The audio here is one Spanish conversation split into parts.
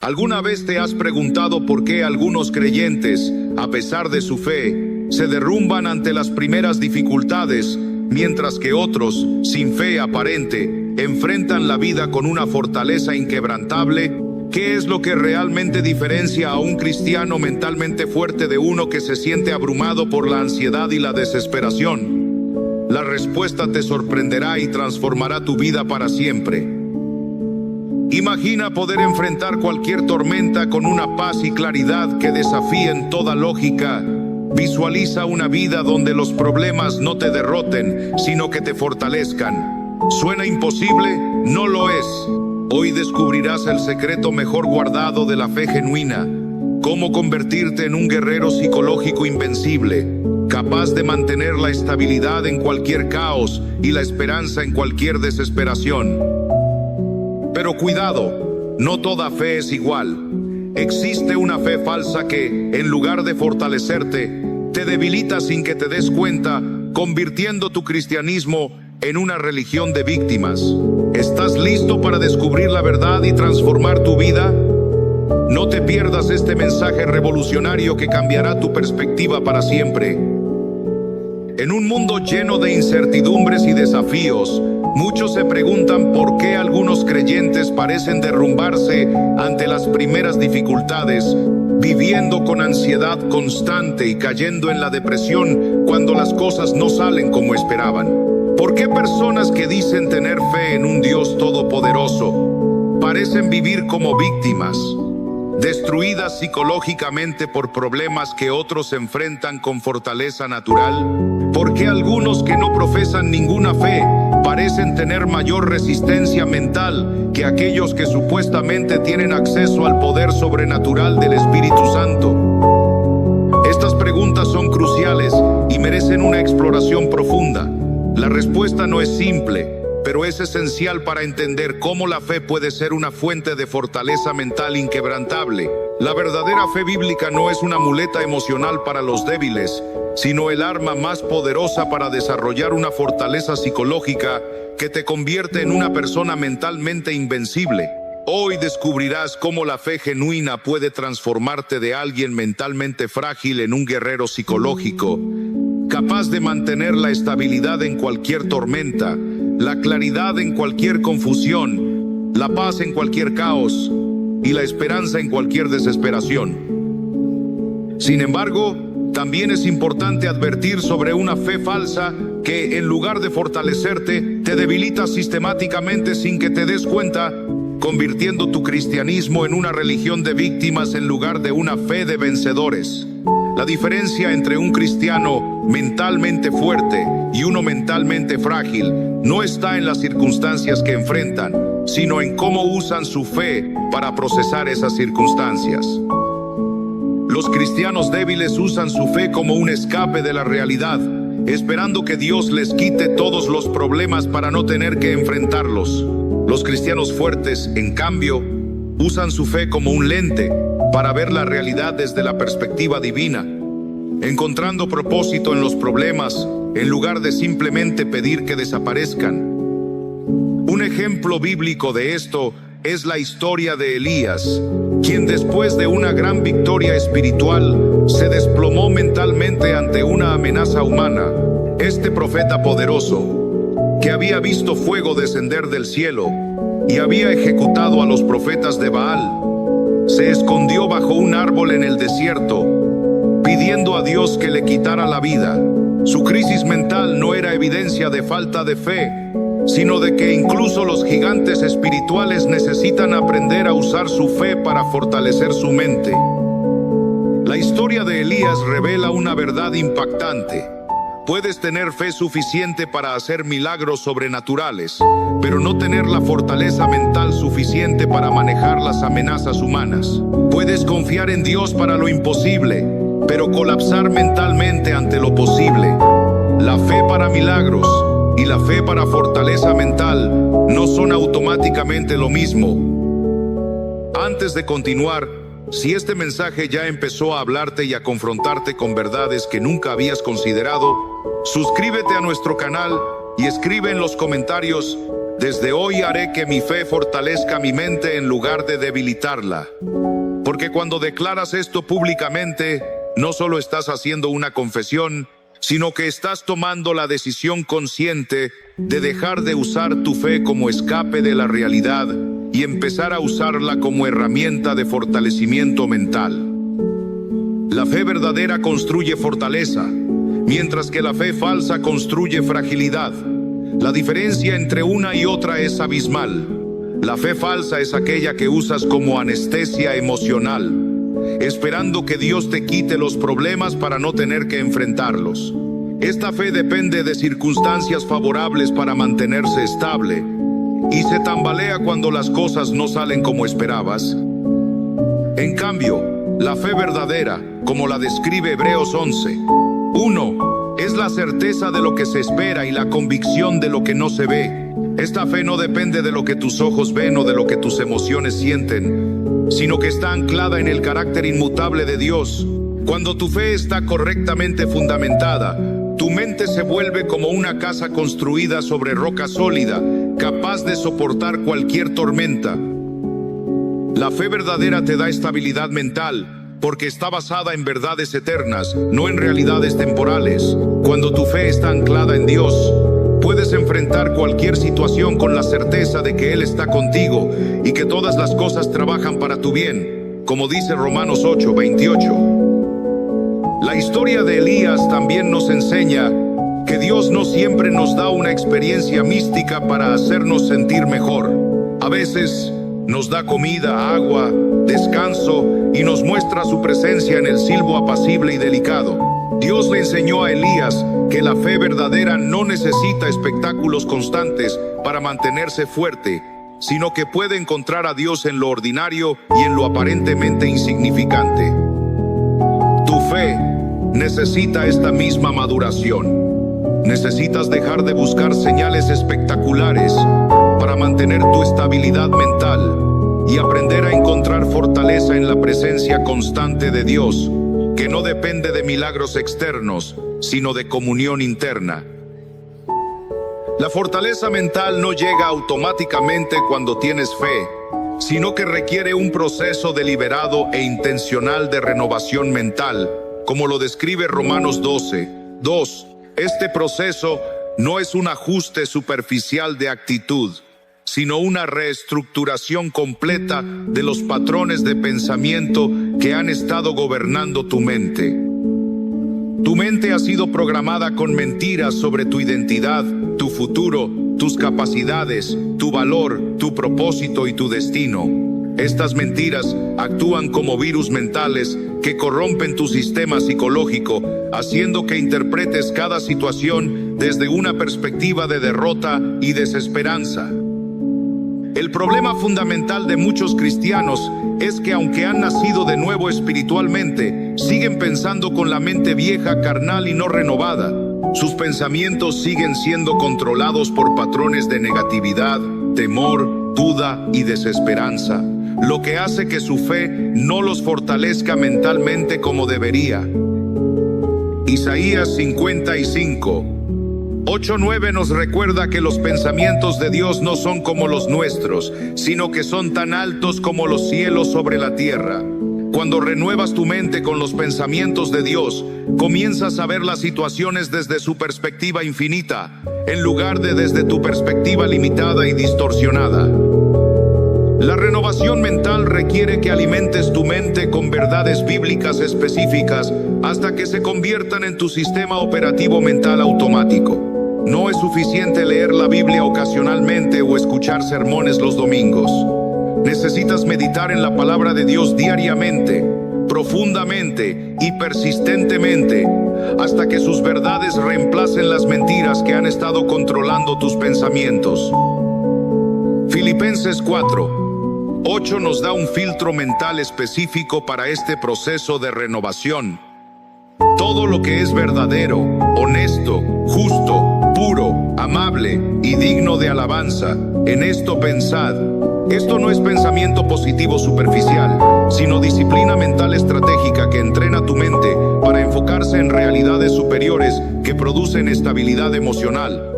¿Alguna vez te has preguntado por qué algunos creyentes, a pesar de su fe, se derrumban ante las primeras dificultades, mientras que otros, sin fe aparente, enfrentan la vida con una fortaleza inquebrantable? ¿Qué es lo que realmente diferencia a un cristiano mentalmente fuerte de uno que se siente abrumado por la ansiedad y la desesperación? La respuesta te sorprenderá y transformará tu vida para siempre. Imagina poder enfrentar cualquier tormenta con una paz y claridad que desafíen toda lógica. Visualiza una vida donde los problemas no te derroten, sino que te fortalezcan. ¿Suena imposible? No lo es. Hoy descubrirás el secreto mejor guardado de la fe genuina. Cómo convertirte en un guerrero psicológico invencible, capaz de mantener la estabilidad en cualquier caos y la esperanza en cualquier desesperación. Pero cuidado, no toda fe es igual. Existe una fe falsa que, en lugar de fortalecerte, te debilita sin que te des cuenta, convirtiendo tu cristianismo en una religión de víctimas. ¿Estás listo para descubrir la verdad y transformar tu vida? No te pierdas este mensaje revolucionario que cambiará tu perspectiva para siempre. En un mundo lleno de incertidumbres y desafíos, muchos se preguntan por qué algunos creyentes parecen derrumbarse ante las primeras dificultades, viviendo con ansiedad constante y cayendo en la depresión cuando las cosas no salen como esperaban. ¿Por qué personas que dicen tener fe en un Dios todopoderoso parecen vivir como víctimas, destruidas psicológicamente por problemas que otros enfrentan con fortaleza natural? ¿Por qué algunos que no profesan ninguna fe parecen tener mayor resistencia mental que aquellos que supuestamente tienen acceso al poder sobrenatural del Espíritu Santo? Estas preguntas son cruciales y merecen una exploración profunda. La respuesta no es simple, pero es esencial para entender cómo la fe puede ser una fuente de fortaleza mental inquebrantable. La verdadera fe bíblica no es una muleta emocional para los débiles, sino el arma más poderosa para desarrollar una fortaleza psicológica que te convierte en una persona mentalmente invencible. Hoy descubrirás cómo la fe genuina puede transformarte de alguien mentalmente frágil en un guerrero psicológico, capaz de mantener la estabilidad en cualquier tormenta, la claridad en cualquier confusión, la paz en cualquier caos y la esperanza en cualquier desesperación. Sin embargo, también es importante advertir sobre una fe falsa que, en lugar de fortalecerte, te debilita sistemáticamente sin que te des cuenta, convirtiendo tu cristianismo en una religión de víctimas en lugar de una fe de vencedores. La diferencia entre un cristiano mentalmente fuerte y uno mentalmente frágil no está en las circunstancias que enfrentan, sino en cómo usan su fe para procesar esas circunstancias. Los cristianos débiles usan su fe como un escape de la realidad, esperando que Dios les quite todos los problemas para no tener que enfrentarlos. Los cristianos fuertes, en cambio, usan su fe como un lente para ver la realidad desde la perspectiva divina, encontrando propósito en los problemas en lugar de simplemente pedir que desaparezcan. Un ejemplo bíblico de esto es la historia de Elías, quien después de una gran victoria espiritual se desplomó mentalmente ante una amenaza humana. Este profeta poderoso, que había visto fuego descender del cielo y había ejecutado a los profetas de Baal, se escondió bajo un árbol en el desierto, pidiendo a Dios que le quitara la vida. Su crisis mental no era evidencia de falta de fe, sino de que incluso los gigantes espirituales necesitan aprender a usar su fe para fortalecer su mente. La historia de Elías revela una verdad impactante. Puedes tener fe suficiente para hacer milagros sobrenaturales, pero no tener la fortaleza mental suficiente para manejar las amenazas humanas. Puedes confiar en Dios para lo imposible, pero colapsar mentalmente ante lo posible. La fe para milagros y la fe para fortaleza mental no son automáticamente lo mismo. Antes de continuar, si este mensaje ya empezó a hablarte y a confrontarte con verdades que nunca habías considerado, suscríbete a nuestro canal y escribe en los comentarios: Desde hoy haré que mi fe fortalezca mi mente en lugar de debilitarla. Porque cuando declaras esto públicamente, no solo estás haciendo una confesión, sino que estás tomando la decisión consciente de dejar de usar tu fe como escape de la realidad y empezar a usarla como herramienta de fortalecimiento mental. La fe verdadera construye fortaleza, mientras que la fe falsa construye fragilidad. La diferencia entre una y otra es abismal. La fe falsa es aquella que usas como anestesia emocional, esperando que Dios te quite los problemas para no tener que enfrentarlos. Esta fe depende de circunstancias favorables para mantenerse estable y se tambalea cuando las cosas no salen como esperabas. En cambio, la fe verdadera, como la describe Hebreos 11:1, es la certeza de lo que se espera y la convicción de lo que no se ve. Esta fe no depende de lo que tus ojos ven o de lo que tus emociones sienten, sino que está anclada en el carácter inmutable de Dios. Cuando tu fe está correctamente fundamentada, tu mente se vuelve como una casa construida sobre roca sólida, capaz de soportar cualquier tormenta. La fe verdadera te da estabilidad mental, porque está basada en verdades eternas, no en realidades temporales. Cuando tu fe está anclada en Dios, puedes enfrentar cualquier situación con la certeza de que Él está contigo y que todas las cosas trabajan para tu bien, como dice Romanos 8:28. La historia de Elías también nos enseña que Dios no siempre nos da una experiencia mística para hacernos sentir mejor. A veces nos da comida, agua, descanso y nos muestra su presencia en el silbo apacible y delicado. Dios le enseñó a Elías que la fe verdadera no necesita espectáculos constantes para mantenerse fuerte, sino que puede encontrar a Dios en lo ordinario y en lo aparentemente insignificante. Tu fe necesita esta misma maduración. Necesitas dejar de buscar señales espectaculares para mantener tu estabilidad mental y aprender a encontrar fortaleza en la presencia constante de Dios, que no depende de milagros externos, sino de comunión interna. La fortaleza mental no llega automáticamente cuando tienes fe, sino que requiere un proceso deliberado e intencional de renovación mental, como lo describe Romanos 12:2. Este proceso no es un ajuste superficial de actitud, sino una reestructuración completa de los patrones de pensamiento que han estado gobernando tu mente. Tu mente ha sido programada con mentiras sobre tu identidad, tu futuro, tus capacidades, tu valor, tu propósito y tu destino. Estas mentiras actúan como virus mentales que corrompen tu sistema psicológico, haciendo que interpretes cada situación desde una perspectiva de derrota y desesperanza. El problema fundamental de muchos cristianos es que aunque han nacido de nuevo espiritualmente, siguen pensando con la mente vieja, carnal y no renovada. Sus pensamientos siguen siendo controlados por patrones de negatividad, temor, duda y desesperanza, lo que hace que su fe no los fortalezca mentalmente como debería. Isaías 55:8-9 nos recuerda que los pensamientos de Dios no son como los nuestros, sino que son tan altos como los cielos sobre la tierra. Cuando renuevas tu mente con los pensamientos de Dios, comienzas a ver las situaciones desde su perspectiva infinita, en lugar de desde tu perspectiva limitada y distorsionada. La renovación mental requiere que alimentes tu mente con verdades bíblicas específicas hasta que se conviertan en tu sistema operativo mental automático. No es suficiente leer la Biblia ocasionalmente o escuchar sermones los domingos. Necesitas meditar en la palabra de Dios diariamente, profundamente y persistentemente, hasta que sus verdades reemplacen las mentiras que han estado controlando tus pensamientos. Filipenses 4:8 nos da un filtro mental específico para este proceso de renovación. Todo lo que es verdadero, honesto, justo, puro, amable y digno de alabanza, en esto pensad. Esto no es pensamiento positivo superficial, sino disciplina mental estratégica que entrena tu mente para enfocarse en realidades superiores que producen estabilidad emocional.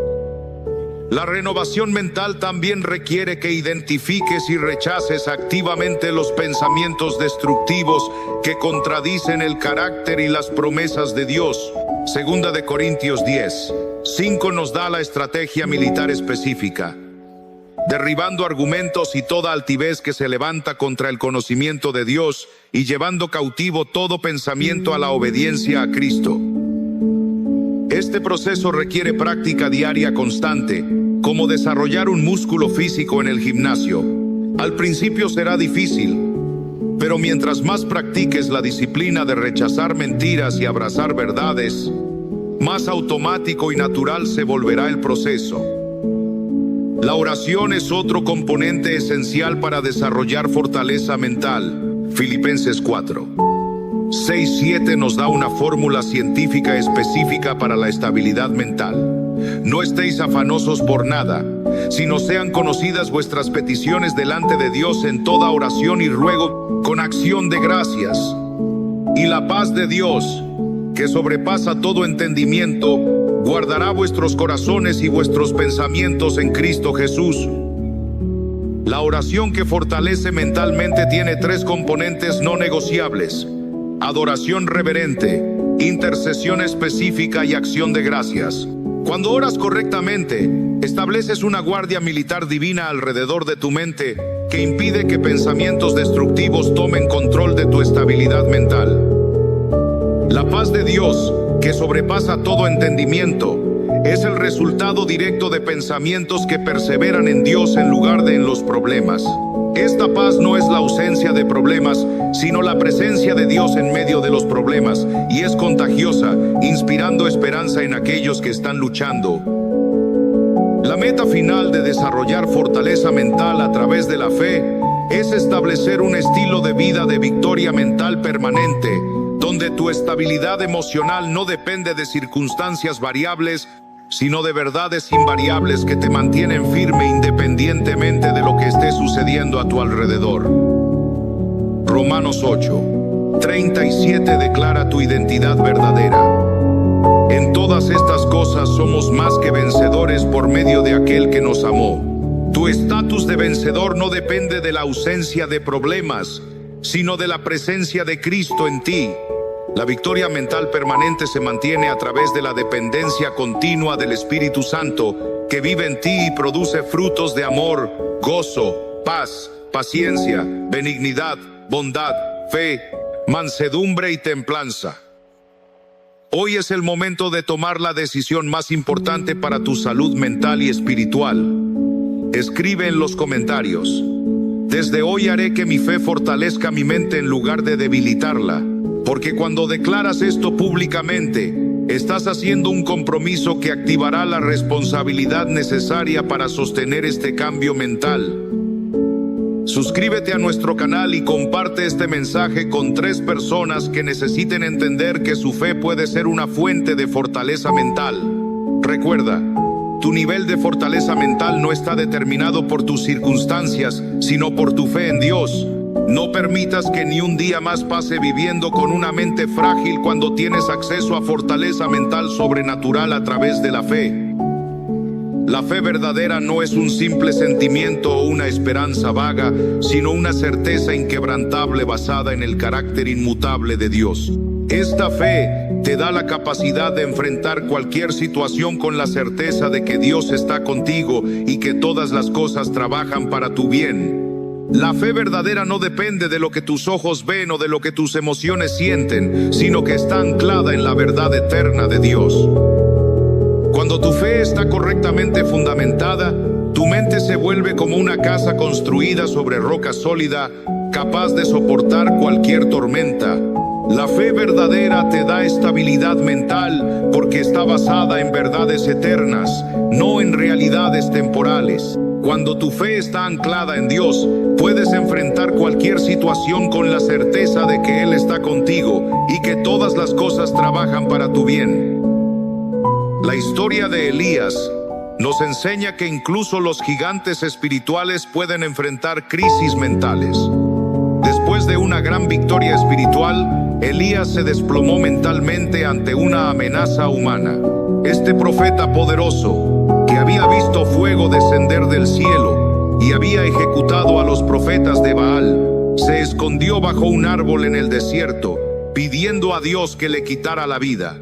La renovación mental también requiere que identifiques y rechaces activamente los pensamientos destructivos que contradicen el carácter y las promesas de Dios. Segunda de Corintios 10:5 nos da la estrategia militar específica. Derribando argumentos y toda altivez que se levanta contra el conocimiento de Dios y llevando cautivo todo pensamiento a la obediencia a Cristo. Este proceso requiere práctica diaria constante, como desarrollar un músculo físico en el gimnasio. Al principio será difícil, pero mientras más practiques la disciplina de rechazar mentiras y abrazar verdades, más automático y natural se volverá el proceso. La oración es otro componente esencial para desarrollar fortaleza mental. Filipenses 4:6-7 nos da una fórmula científica específica para la estabilidad mental. No estéis afanosos por nada, sino sean conocidas vuestras peticiones delante de Dios en toda oración y ruego con acción de gracias. Y la paz de Dios, que sobrepasa todo entendimiento, guardará vuestros corazones y vuestros pensamientos en Cristo Jesús. La oración que fortalece mentalmente tiene 3 componentes no negociables: adoración reverente, intercesión específica y acción de gracias. Cuando oras correctamente, estableces una guardia militar divina alrededor de tu mente que impide que pensamientos destructivos tomen control de tu estabilidad mental. La paz de Dios, que sobrepasa todo entendimiento, es el resultado directo de pensamientos que perseveran en Dios en lugar de en los problemas. Esta paz no es la ausencia de problemas, sino la presencia de Dios en medio de los problemas, y es contagiosa, inspirando esperanza en aquellos que están luchando. La meta final de desarrollar fortaleza mental a través de la fe es establecer un estilo de vida de victoria mental permanente, donde tu estabilidad emocional no depende de circunstancias variables, sino de verdades invariables que te mantienen firme independientemente de lo que esté sucediendo a tu alrededor. Romanos 8:37 declara tu identidad verdadera. En todas estas cosas somos más que vencedores por medio de aquel que nos amó. Tu estatus de vencedor no depende de la ausencia de problemas, sino de la presencia de Cristo en ti. La victoria mental permanente se mantiene a través de la dependencia continua del Espíritu Santo, que vive en ti y produce frutos de amor, gozo, paz, paciencia, benignidad, bondad, fe, mansedumbre y templanza. Hoy es el momento de tomar la decisión más importante para tu salud mental y espiritual. Escribe en los comentarios: desde hoy haré que mi fe fortalezca mi mente en lugar de debilitarla. Porque cuando declaras esto públicamente, estás haciendo un compromiso que activará la responsabilidad necesaria para sostener este cambio mental. Suscríbete a nuestro canal y comparte este mensaje con 3 personas que necesiten entender que su fe puede ser una fuente de fortaleza mental. Recuerda, tu nivel de fortaleza mental no está determinado por tus circunstancias, sino por tu fe en Dios. No permitas que ni un día más pase viviendo con una mente frágil cuando tienes acceso a fortaleza mental sobrenatural a través de la fe. La fe verdadera no es un simple sentimiento o una esperanza vaga, sino una certeza inquebrantable basada en el carácter inmutable de Dios. Esta fe te da la capacidad de enfrentar cualquier situación con la certeza de que Dios está contigo y que todas las cosas trabajan para tu bien. La fe verdadera no depende de lo que tus ojos ven o de lo que tus emociones sienten, sino que está anclada en la verdad eterna de Dios. Cuando tu fe está correctamente fundamentada, tu mente se vuelve como una casa construida sobre roca sólida, capaz de soportar cualquier tormenta. La fe verdadera te da estabilidad mental porque está basada en verdades eternas, no en realidades temporales. Cuando tu fe está anclada en Dios, puedes enfrentar cualquier situación con la certeza de que Él está contigo y que todas las cosas trabajan para tu bien. La historia de Elías nos enseña que incluso los gigantes espirituales pueden enfrentar crisis mentales. Después de una gran victoria espiritual, Elías se desplomó mentalmente ante una amenaza humana. Este profeta poderoso, que había visto fuego descender del cielo y había ejecutado a los profetas de Baal, se escondió bajo un árbol en el desierto, pidiendo a Dios que le quitara la vida.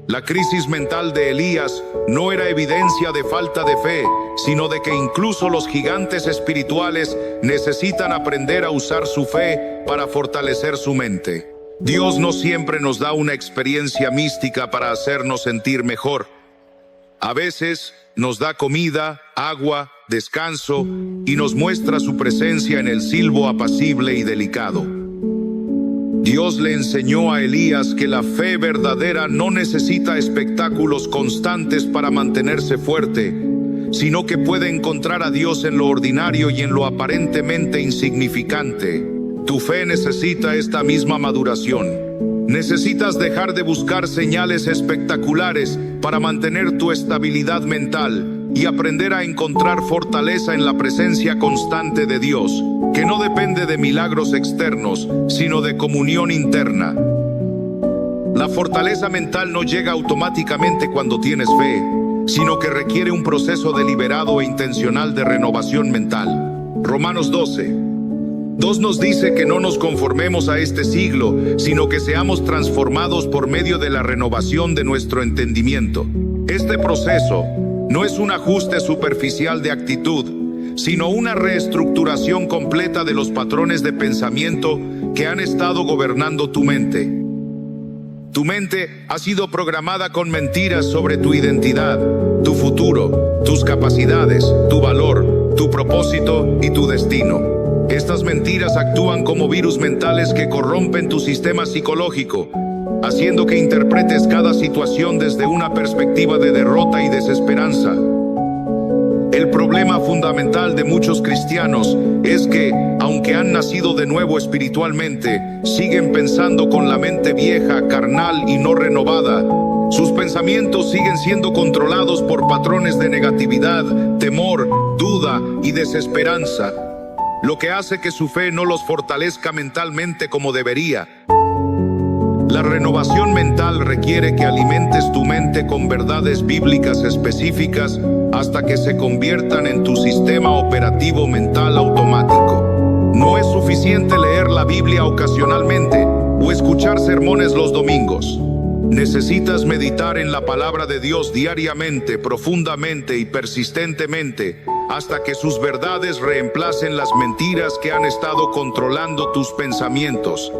La crisis mental de Elías no era evidencia de falta de fe, sino de que incluso los gigantes espirituales necesitan aprender a usar su fe para fortalecer su mente. Dios no siempre nos da una experiencia mística para hacernos sentir mejor. A veces nos da comida, agua, descanso y nos muestra su presencia en el silbo apacible y delicado. Dios le enseñó a Elías que la fe verdadera no necesita espectáculos constantes para mantenerse fuerte, sino que puede encontrar a Dios en lo ordinario y en lo aparentemente insignificante. Tu fe necesita esta misma maduración. Necesitas dejar de buscar señales espectaculares para mantener tu estabilidad mental y aprender a encontrar fortaleza en la presencia constante de Dios, que no depende de milagros externos, sino de comunión interna. La fortaleza mental no llega automáticamente cuando tienes fe, sino que requiere un proceso deliberado e intencional de renovación mental. Romanos 12:2 nos dice que no nos conformemos a este siglo, sino que seamos transformados por medio de la renovación de nuestro entendimiento. Este proceso no es un ajuste superficial de actitud, sino una reestructuración completa de los patrones de pensamiento que han estado gobernando tu mente. Tu mente ha sido programada con mentiras sobre tu identidad, tu futuro, tus capacidades, tu valor, tu propósito y tu destino. Estas mentiras actúan como virus mentales que corrompen tu sistema psicológico, haciendo que interpretes cada situación desde una perspectiva de derrota y desesperanza. El problema fundamental de muchos cristianos es que, aunque han nacido de nuevo espiritualmente, siguen pensando con la mente vieja, carnal y no renovada. Sus pensamientos siguen siendo controlados por patrones de negatividad, temor, duda y desesperanza, lo que hace que su fe no los fortalezca mentalmente como debería. La renovación mental requiere que alimentes tu mente con verdades bíblicas específicas hasta que se conviertan en tu sistema operativo mental automático. No es suficiente leer la Biblia ocasionalmente o escuchar sermones los domingos. Necesitas meditar en la palabra de Dios diariamente, profundamente y persistentemente, hasta que sus verdades reemplacen las mentiras que han estado controlando tus pensamientos.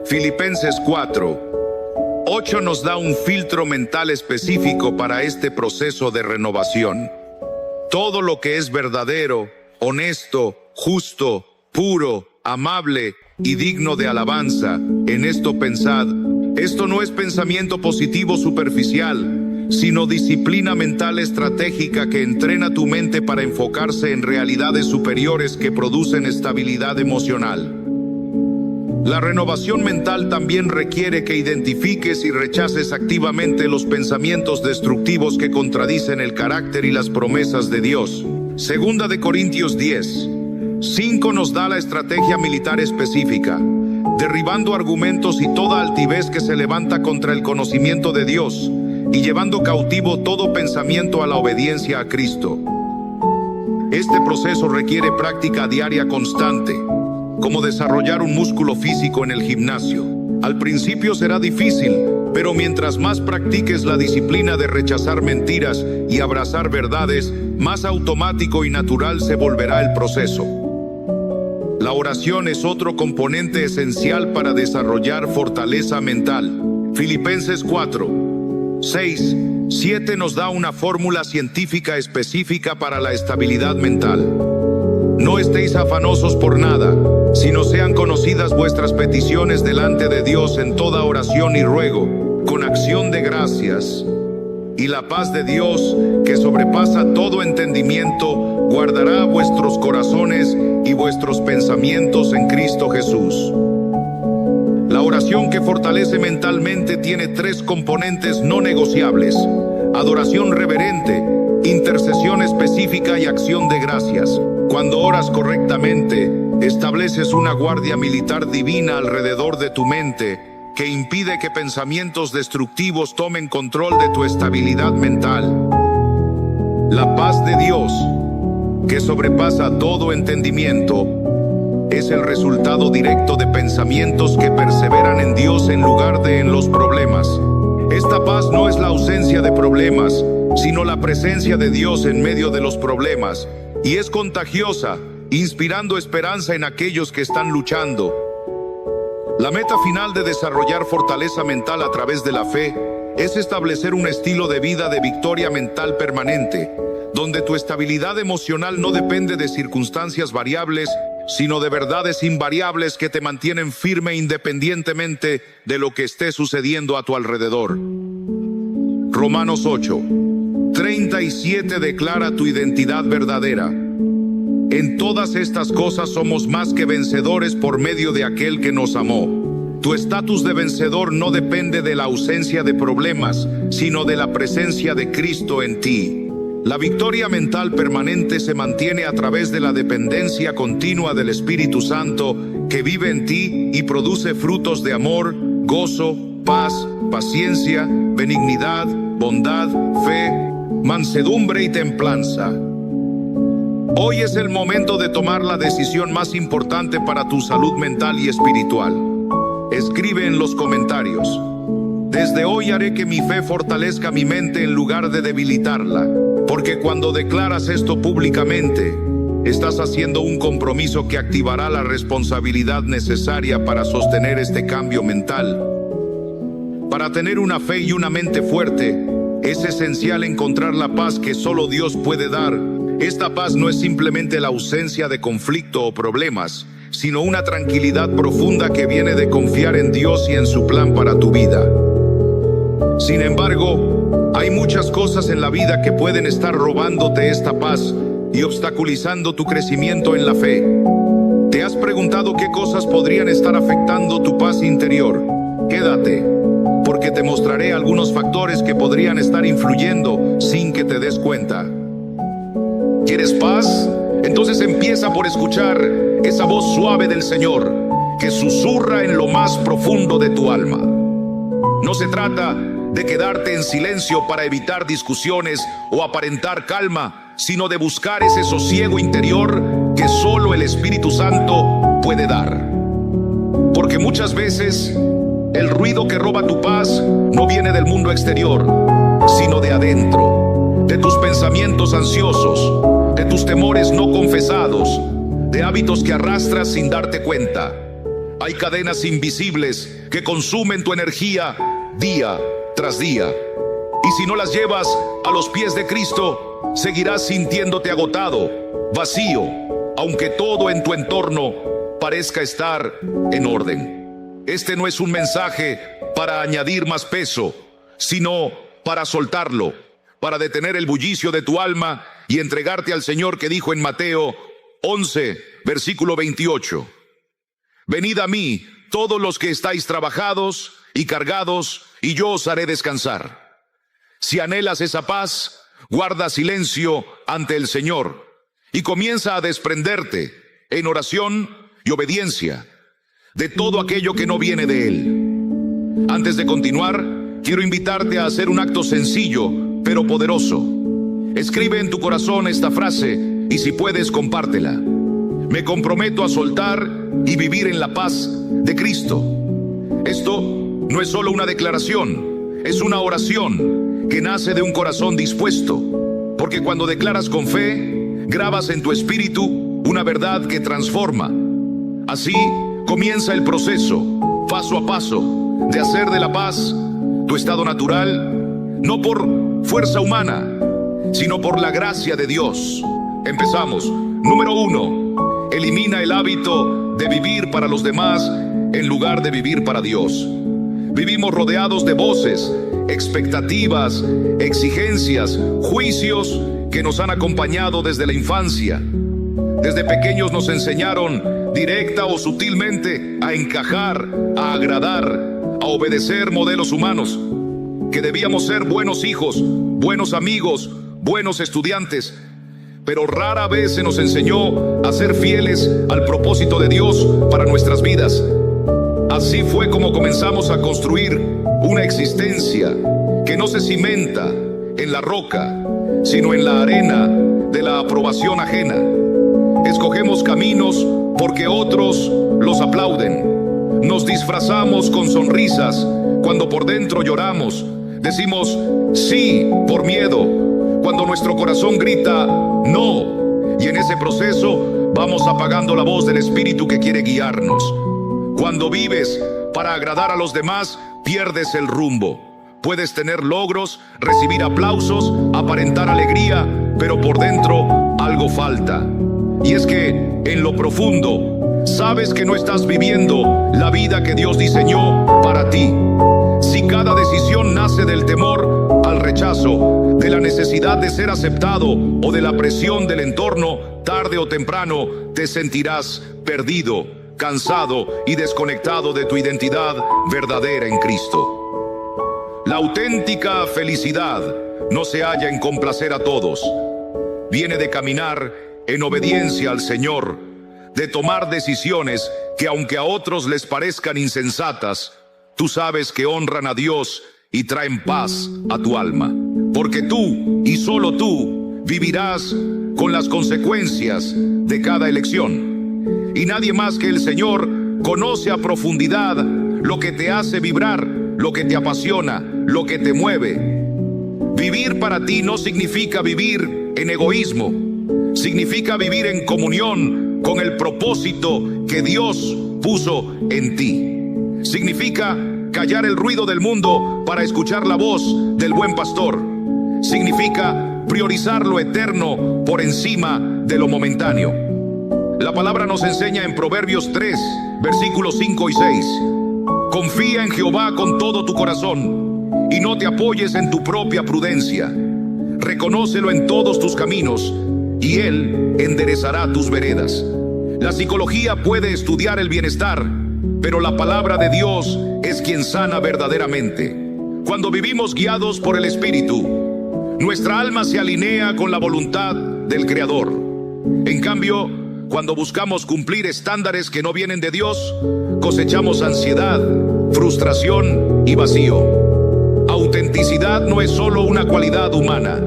Filipenses 4:8 nos da un filtro mental específico para este proceso de renovación. Todo lo que es verdadero, honesto, justo, puro, amable y digno de alabanza, en esto pensad. Esto no es pensamiento positivo superficial, sino disciplina mental estratégica que entrena tu mente para enfocarse en realidades superiores que producen estabilidad emocional. La renovación mental también requiere que identifiques y rechaces activamente los pensamientos destructivos que contradicen el carácter y las promesas de Dios. Segunda de Corintios 10:5 nos da la estrategia militar específica, derribando argumentos y toda altivez que se levanta contra el conocimiento de Dios y llevando cautivo todo pensamiento a la obediencia a Cristo. Este proceso requiere práctica diaria constante, como desarrollar un músculo físico en el gimnasio. Al principio será difícil, pero mientras más practiques la disciplina de rechazar mentiras y abrazar verdades, más automático y natural se volverá el proceso. La oración es otro componente esencial para desarrollar fortaleza mental. Filipenses 4:6-7 nos da una fórmula científica específica para la estabilidad mental. No estéis afanosos por nada, sino sean conocidas vuestras peticiones delante de Dios en toda oración y ruego, con acción de gracias. Y la paz de Dios, que sobrepasa todo entendimiento, guardará vuestros corazones y vuestros pensamientos en Cristo Jesús. La oración que fortalece mentalmente tiene 3 componentes no negociables: adoración reverente, intercesión específica y acción de gracias. Cuando oras correctamente, estableces una guardia militar divina alrededor de tu mente que impide que pensamientos destructivos tomen control de tu estabilidad mental. La paz de Dios, que sobrepasa todo entendimiento, es el resultado directo de pensamientos que perseveran en Dios en lugar de en los problemas. Esta paz no es la ausencia de problemas, sino la presencia de Dios en medio de los problemas, y es contagiosa, inspirando esperanza en aquellos que están luchando. La meta final de desarrollar fortaleza mental a través de la fe es establecer un estilo de vida de victoria mental permanente, donde tu estabilidad emocional no depende de circunstancias variables, sino de verdades invariables que te mantienen firme independientemente de lo que esté sucediendo a tu alrededor. Romanos 8:37 declara tu identidad verdadera. En todas estas cosas somos más que vencedores por medio de aquel que nos amó. Tu estatus de vencedor no depende de la ausencia de problemas, sino de la presencia de Cristo en ti. La victoria mental permanente se mantiene a través de la dependencia continua del Espíritu Santo que vive en ti y produce frutos de amor, gozo, paz, paciencia, benignidad, bondad, fe, mansedumbre y templanza. Hoy es el momento de tomar la decisión más importante para tu salud mental y espiritual. Escribe en los comentarios: desde hoy haré que mi fe fortalezca mi mente en lugar de debilitarla. Porque cuando declaras esto públicamente, estás haciendo un compromiso que activará la responsabilidad necesaria para sostener este cambio mental. Para tener una fe y una mente fuerte, es esencial encontrar la paz que solo Dios puede dar. Esta paz no es simplemente la ausencia de conflicto o problemas, sino una tranquilidad profunda que viene de confiar en Dios y en su plan para tu vida. Sin embargo, hay muchas cosas en la vida que pueden estar robándote esta paz y obstaculizando tu crecimiento en la fe. ¿Te has preguntado qué cosas podrían estar afectando tu paz interior? Quédate, porque te mostraré algunos factores que podrían estar influyendo sin que te des cuenta. ¿Quieres paz? Entonces empieza por escuchar esa voz suave del Señor que susurra en lo más profundo de tu alma. No se trata de quedarte en silencio para evitar discusiones o aparentar calma, sino de buscar ese sosiego interior que solo el Espíritu Santo puede dar. Porque muchas veces el ruido que roba tu paz no viene del mundo exterior, sino de adentro, de tus pensamientos ansiosos, de tus temores no confesados, de hábitos que arrastras sin darte cuenta. Hay cadenas invisibles que consumen tu energía día tras día, y si no las llevas a los pies de Cristo, seguirás sintiéndote agotado, vacío, aunque todo en tu entorno parezca estar en orden. Este no es un mensaje para añadir más peso, sino para soltarlo, para detener el bullicio de tu alma y entregarte al Señor, que dijo en Mateo 11, versículo 28: venid a mí todos los que estáis trabajados y cargados, y yo os haré descansar. Si anhelas esa paz, guarda silencio ante el Señor y comienza a desprenderte en oración y obediencia de todo aquello que no viene de Él. Antes de continuar, quiero invitarte a hacer un acto sencillo pero poderoso. Escribe en tu corazón esta frase y, si puedes, compártela. Me comprometo a soltar y vivir en la paz de Cristo. Esto no es solo una declaración, es una oración que nace de un corazón dispuesto, porque cuando declaras con fe, grabas en tu espíritu una verdad que transforma. Así comienza el proceso, paso a paso, de hacer de la paz tu estado natural, no por fuerza humana, sino por la gracia de Dios. Empezamos. Número 1. Elimina el hábito de vivir para los demás en lugar de vivir para Dios. Vivimos rodeados de voces, expectativas, exigencias, juicios que nos han acompañado desde la infancia. Desde pequeños nos enseñaron, directa o sutilmente, a encajar, a agradar, a obedecer modelos humanos, que debíamos ser buenos hijos, buenos amigos, buenos estudiantes, pero rara vez se nos enseñó a ser fieles al propósito de Dios para nuestras vidas. Así fue como comenzamos a construir una existencia que no se cimenta en la roca, sino en la arena de la aprobación ajena. Escogemos caminos porque otros los aplauden. Nos disfrazamos con sonrisas cuando por dentro lloramos. Decimos sí por miedo, cuando nuestro corazón grita no. Y en ese proceso vamos apagando la voz del Espíritu que quiere guiarnos. Cuando vives para agradar a los demás, pierdes el rumbo. Puedes tener logros, recibir aplausos, aparentar alegría, pero por dentro algo falta. Y es que en lo profundo sabes que no estás viviendo la vida que Dios diseñó para ti. Si cada decisión nace del temor al rechazo, de la necesidad de ser aceptado o de la presión del entorno, tarde o temprano te sentirás perdido, cansado y desconectado de tu identidad verdadera en Cristo. La auténtica felicidad no se halla en complacer a todos. Viene de caminar en obediencia al Señor, de tomar decisiones que aunque a otros les parezcan insensatas, tú sabes que honran a Dios y traen paz a tu alma. Porque tú y solo tú vivirás con las consecuencias de cada elección. Y nadie más que el Señor conoce a profundidad lo que te hace vibrar, lo que te apasiona, lo que te mueve. Vivir para ti no significa vivir en egoísmo. Significa vivir en comunión con el propósito que Dios puso en ti. Significa callar el ruido del mundo para escuchar la voz del buen pastor. Significa priorizar lo eterno por encima de lo momentáneo. La palabra nos enseña en Proverbios 3, versículos 5 y 6. Confía en Jehová con todo tu corazón y no te apoyes en tu propia prudencia. Reconócelo en todos tus caminos y Él enderezará tus veredas. La psicología puede estudiar el bienestar, pero la palabra de Dios es quien sana verdaderamente. Cuando vivimos guiados por el Espíritu, nuestra alma se alinea con la voluntad del Creador. En cambio, cuando buscamos cumplir estándares que no vienen de Dios, cosechamos ansiedad, frustración y vacío. Autenticidad no es solo una cualidad humana,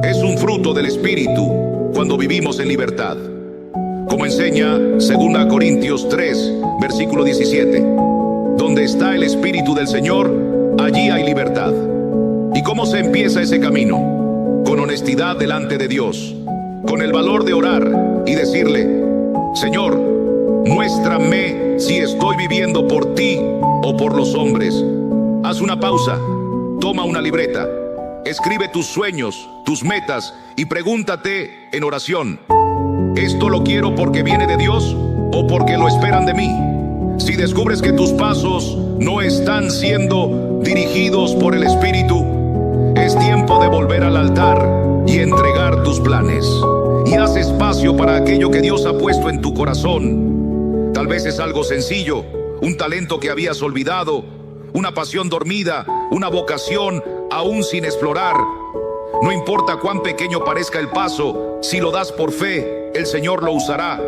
es un fruto del Espíritu cuando vivimos en libertad. Como enseña 2 Corintios 3, versículo 17. Donde está el Espíritu del Señor, allí hay libertad. ¿Y cómo se empieza ese camino? Con honestidad delante de Dios, con el valor de orar y decirle: Señor, muéstrame si estoy viviendo por ti o por los hombres. Haz una pausa, toma una libreta, escribe tus sueños, tus metas y pregúntate en oración: ¿esto lo quiero porque viene de Dios o porque lo esperan de mí? Si descubres que tus pasos no están siendo dirigidos por el Espíritu, es tiempo de volver al altar y entregar tus planes. Y haz espacio para aquello que Dios ha puesto en tu corazón. Tal vez es algo sencillo, un talento que habías olvidado, una pasión dormida, una vocación aún sin explorar. No importa cuán pequeño parezca el paso, si lo das por fe, el Señor lo usará.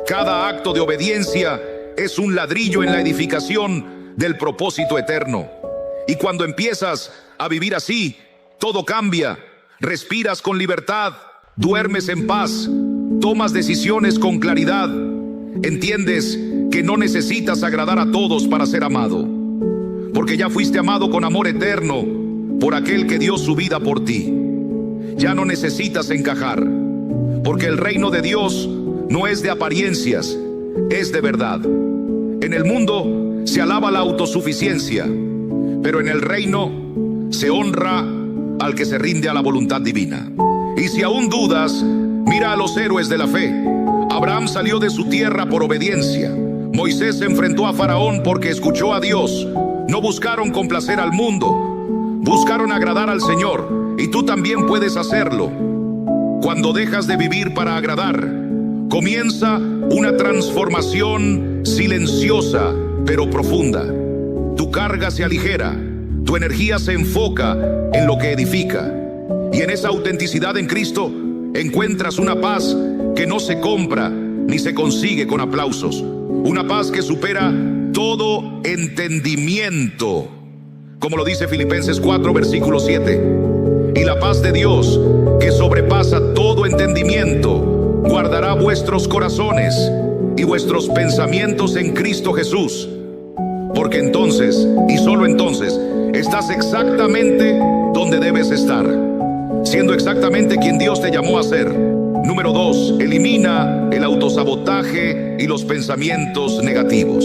Cada acto de obediencia es un ladrillo en la edificación del propósito eterno. Y cuando empiezas a vivir así, todo cambia. Respiras con libertad, duermes en paz, tomas decisiones con claridad. Entiendes que no necesitas agradar a todos para ser amado, porque ya fuiste amado con amor eterno por aquel que dio su vida por ti. Ya no necesitas encajar, porque el reino de Dios no es de apariencias, es de verdad. En el mundo se alaba la autosuficiencia, pero en el reino se honra al que se rinde a la voluntad divina. Y si aún dudas, mira a los héroes de la fe. Abraham salió de su tierra por obediencia. Moisés se enfrentó a Faraón porque escuchó a Dios. No buscaron complacer al mundo, buscaron agradar al Señor. Y tú también puedes hacerlo. Cuando dejas de vivir para agradar, comienza una transformación silenciosa pero profunda. Tu carga se aligera, tu energía se enfoca en lo que edifica. Y en esa autenticidad en Cristo encuentras una paz que no se compra ni se consigue con aplausos. Una paz que supera todo entendimiento. Como lo dice Filipenses 4, versículo 7. Y la paz de Dios, que sobrepasa todo entendimiento, guardará vuestros corazones y vuestros pensamientos en Cristo Jesús. Porque entonces, y solo entonces, estás exactamente donde debes estar, siendo exactamente quien Dios te llamó a ser. Número 2, elimina el autosabotaje y los pensamientos negativos.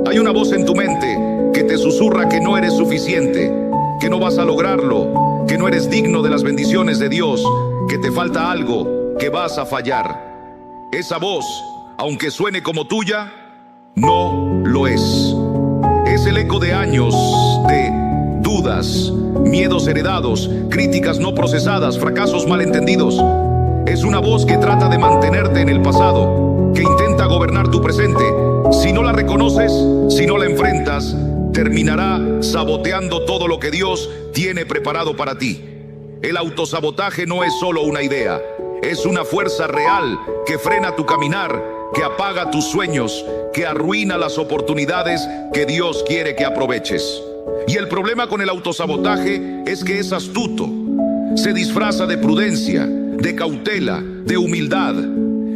Hay una voz en tu mente que te susurra que no eres suficiente, que no vas a lograrlo, que no eres digno de las bendiciones de Dios, que te falta algo, que vas a fallar. Esa voz, aunque suene como tuya, no lo es. Es el eco de años de dudas, miedos heredados, críticas no procesadas, fracasos malentendidos. Es una voz que trata de mantenerte en el pasado, que intenta gobernar tu presente. Si no la reconoces, si no la enfrentas, terminará saboteando todo lo que Dios tiene preparado para ti. El autosabotaje no es solo una idea, es una fuerza real que frena tu caminar, que apaga tus sueños, que arruina las oportunidades que Dios quiere que aproveches. Y el problema con el autosabotaje es que es astuto. Se disfraza de prudencia, de cautela, de humildad.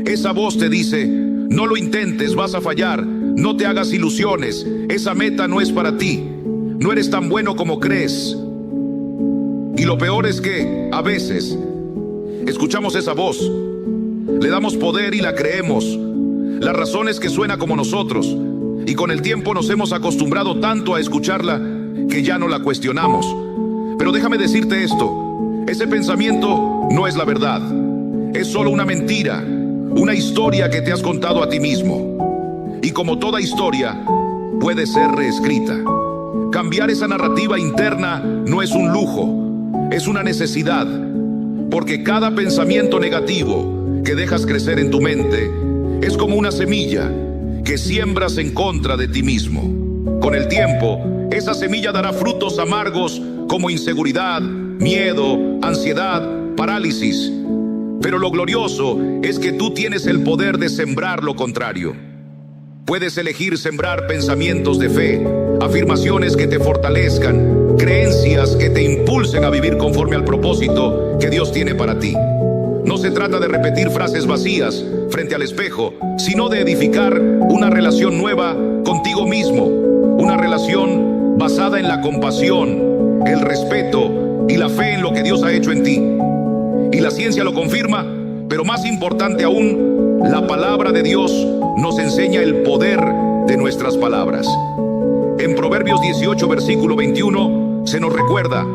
Esa voz te dice: no lo intentes, vas a fallar, no te hagas ilusiones, esa meta no es para ti, no eres tan bueno como crees. Y lo peor es que, a veces, escuchamos esa voz, le damos poder y la creemos. La razón es que suena como nosotros, y con el tiempo nos hemos acostumbrado tanto a escucharla que ya no la cuestionamos. Pero déjame decirte esto: ese pensamiento no es la verdad, es solo una mentira, una historia que te has contado a ti mismo. Y como toda historia, puede ser reescrita. Cambiar esa narrativa interna no es un lujo, es una necesidad, porque cada pensamiento negativo que dejas crecer en tu mente es como una semilla que siembras en contra de ti mismo. Con el tiempo, esa semilla dará frutos amargos como inseguridad, miedo, ansiedad, parálisis. Pero lo glorioso es que tú tienes el poder de sembrar lo contrario. Puedes elegir sembrar pensamientos de fe, afirmaciones que te fortalezcan, creencias que te impulsen a vivir conforme al propósito que Dios tiene para ti. No se trata de repetir frases vacías frente al espejo, sino de edificar una relación nueva contigo mismo, una relación basada en la compasión, el respeto y la fe en lo que Dios ha hecho en ti. Y la ciencia lo confirma, pero más importante aún, la palabra de Dios nos enseña el poder de nuestras palabras. En Proverbios 18, versículo 21, se nos recuerda: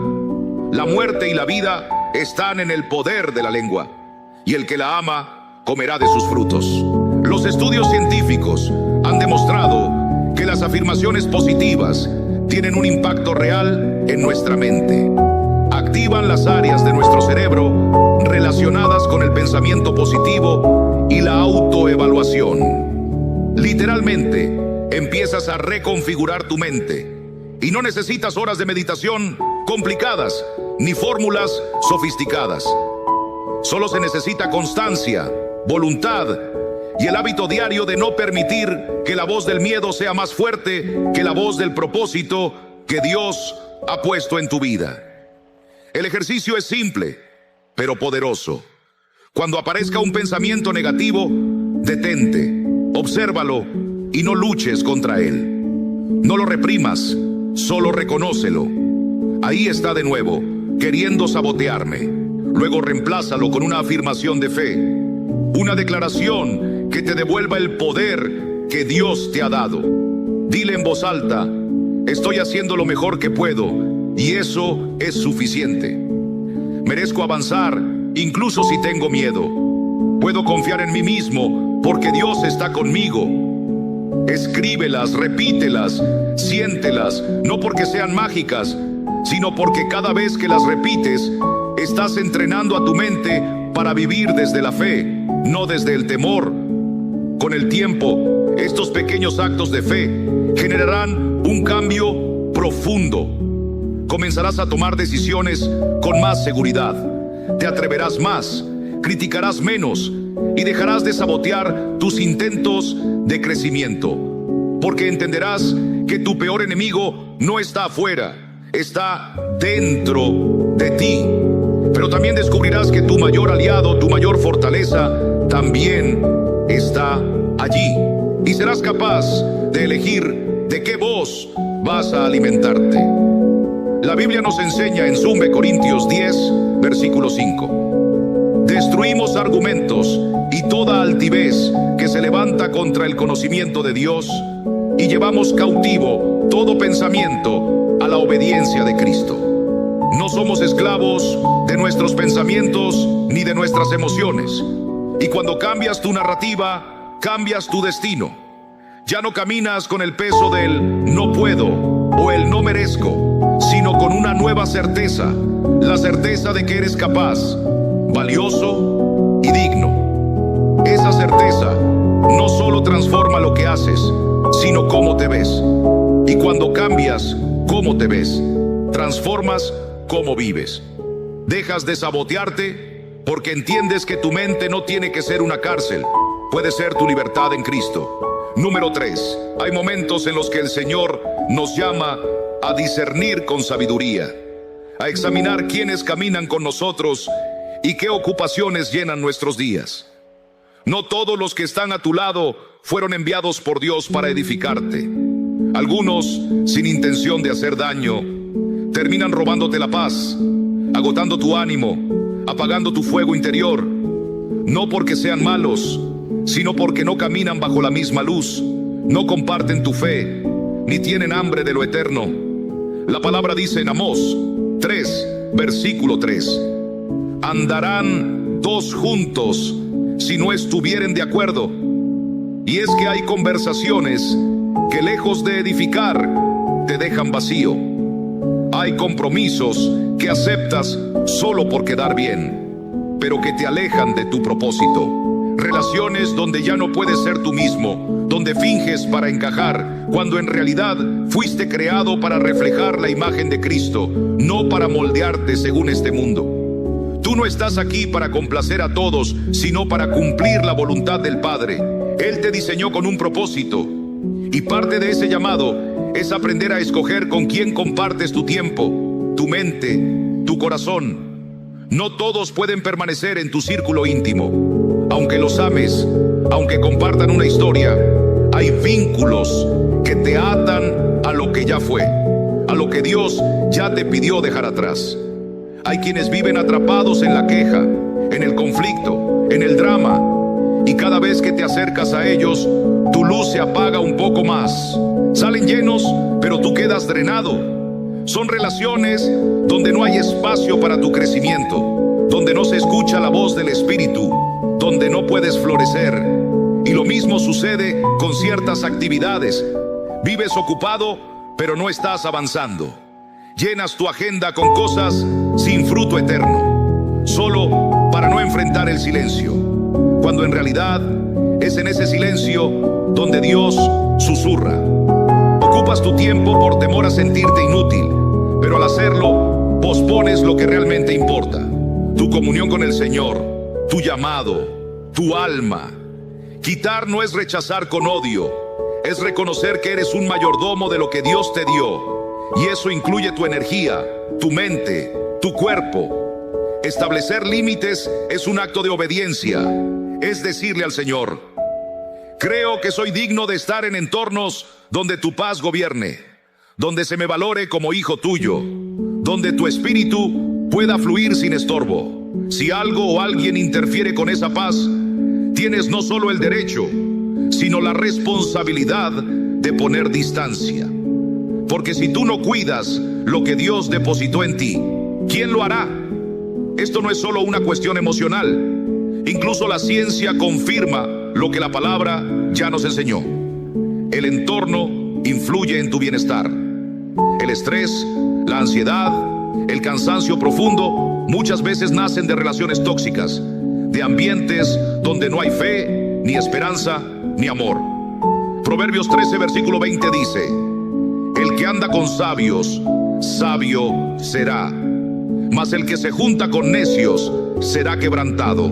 la muerte y la vida están en el poder de la lengua, y el que la ama comerá de sus frutos. Los estudios científicos han demostrado que las afirmaciones positivas tienen un impacto real en nuestra mente. Activan las áreas de nuestro cerebro relacionadas con el pensamiento positivo y la autoevaluación. Literalmente, empiezas a reconfigurar tu mente y no necesitas horas de meditación complicadas ni fórmulas sofisticadas. Solo se necesita constancia, voluntad y el hábito diario de no permitir que la voz del miedo sea más fuerte que la voz del propósito que Dios ha puesto en tu vida. El ejercicio es simple, pero poderoso. Cuando aparezca un pensamiento negativo, detente, obsérvalo y no luches contra él. No lo reprimas, solo reconócelo. Ahí está de nuevo, queriendo sabotearme. Luego reemplázalo con una afirmación de fe, una declaración que te devuelva el poder que Dios te ha dado. Dile en voz alta: estoy haciendo lo mejor que puedo y eso es suficiente. Merezco avanzar incluso si tengo miedo. Puedo confiar en mí mismo porque Dios está conmigo. Escríbelas, repítelas, siéntelas, no porque sean mágicas, sino porque cada vez que las repites, estás entrenando a tu mente para vivir desde la fe, no desde el temor. Con el tiempo, estos pequeños actos de fe generarán un cambio profundo. Comenzarás a tomar decisiones con más seguridad, te atreverás más, criticarás menos y dejarás de sabotear tus intentos de crecimiento, porque entenderás que tu peor enemigo no está afuera, está dentro de ti. Pero también descubrirás que tu mayor aliado, tu mayor fortaleza, también está allí. Y serás capaz de elegir de qué voz vas a alimentarte. La Biblia nos enseña en 2 Corintios 10, versículo 5. Destruimos argumentos y toda altivez que se levanta contra el conocimiento de Dios y llevamos cautivo todo pensamiento a la obediencia de Cristo. No somos esclavos de nuestros pensamientos ni de nuestras emociones. Y cuando cambias tu narrativa, cambias tu destino. Ya no caminas con el peso del no puedo o el no merezco, sino con una nueva certeza, la certeza de que eres capaz, valioso y digno. Esa certeza no solo transforma lo que haces, sino cómo te ves. Y cuando cambias cómo te ves, transformas cómo vives. Dejas de sabotearte porque entiendes que tu mente no tiene que ser una cárcel, puede ser tu libertad en Cristo. Número 3. Hay momentos en los que el Señor nos llama a discernir con sabiduría, a examinar quiénes caminan con nosotros y qué ocupaciones llenan nuestros días. No todos los que están a tu lado fueron enviados por Dios para edificarte. Algunos, sin intención de hacer daño, terminan robándote la paz, agotando tu ánimo, apagando tu fuego interior. No porque sean malos, sino porque no caminan bajo la misma luz, no comparten tu fe, ni tienen hambre de lo eterno. La palabra dice en Amós 3, versículo 3: andarán dos juntos si no estuvieren de acuerdo. Y es que hay conversaciones que, lejos de edificar, te dejan vacío. Hay compromisos que aceptas solo por quedar bien, pero que te alejan de tu propósito. Relaciones donde ya no puedes ser tú mismo, donde finges para encajar, cuando en realidad fuiste creado para reflejar la imagen de Cristo, no para moldearte según este mundo. Tú no estás aquí para complacer a todos, sino para cumplir la voluntad del Padre. Él te diseñó con un propósito, y parte de ese llamado es aprender a escoger con quién compartes tu tiempo, tu mente, tu corazón. No todos pueden permanecer en tu círculo íntimo. Aunque los ames, aunque compartan una historia, hay vínculos que te atan a lo que ya fue, a lo que Dios ya te pidió dejar atrás. Hay quienes viven atrapados en la queja, en el conflicto, en el drama, y cada vez que te acercas a ellos, tu luz se apaga un poco más. Salen llenos, pero tú quedas drenado. Son relaciones donde no hay espacio para tu crecimiento, donde no se escucha la voz del Espíritu, donde no puedes florecer. Y lo mismo sucede con ciertas actividades. Vives ocupado, pero no estás avanzando. Llenas tu agenda con cosas sin fruto eterno, solo para no enfrentar el silencio, cuando en realidad es en ese silencio donde Dios susurra. Ocupas tu tiempo por temor a sentirte inútil, pero al hacerlo pospones lo que realmente importa: tu comunión con el Señor, tu llamado, tu alma. Quitar no es rechazar con odio, es reconocer que eres un mayordomo de lo que Dios te dio. Y eso incluye tu energía, tu mente, tu cuerpo. Establecer límites es un acto de obediencia. Es decirle al Señor: creo que soy digno de estar en entornos donde tu paz gobierne, donde se me valore como hijo tuyo, donde tu espíritu pueda fluir sin estorbo. Si algo o alguien interfiere con esa paz, tienes no solo el derecho, sino la responsabilidad de poner distancia. Porque si tú no cuidas lo que Dios depositó en ti, ¿quién lo hará? Esto no es solo una cuestión emocional. Incluso la ciencia confirma lo que la palabra ya nos enseñó. El entorno influye en tu bienestar. El estrés, la ansiedad, el cansancio profundo muchas veces nacen de relaciones tóxicas, de ambientes donde no hay fe, ni esperanza, ni amor. Proverbios 13, versículo 20 dice: el que anda con sabios, sabio será, mas el que se junta con necios será quebrantado.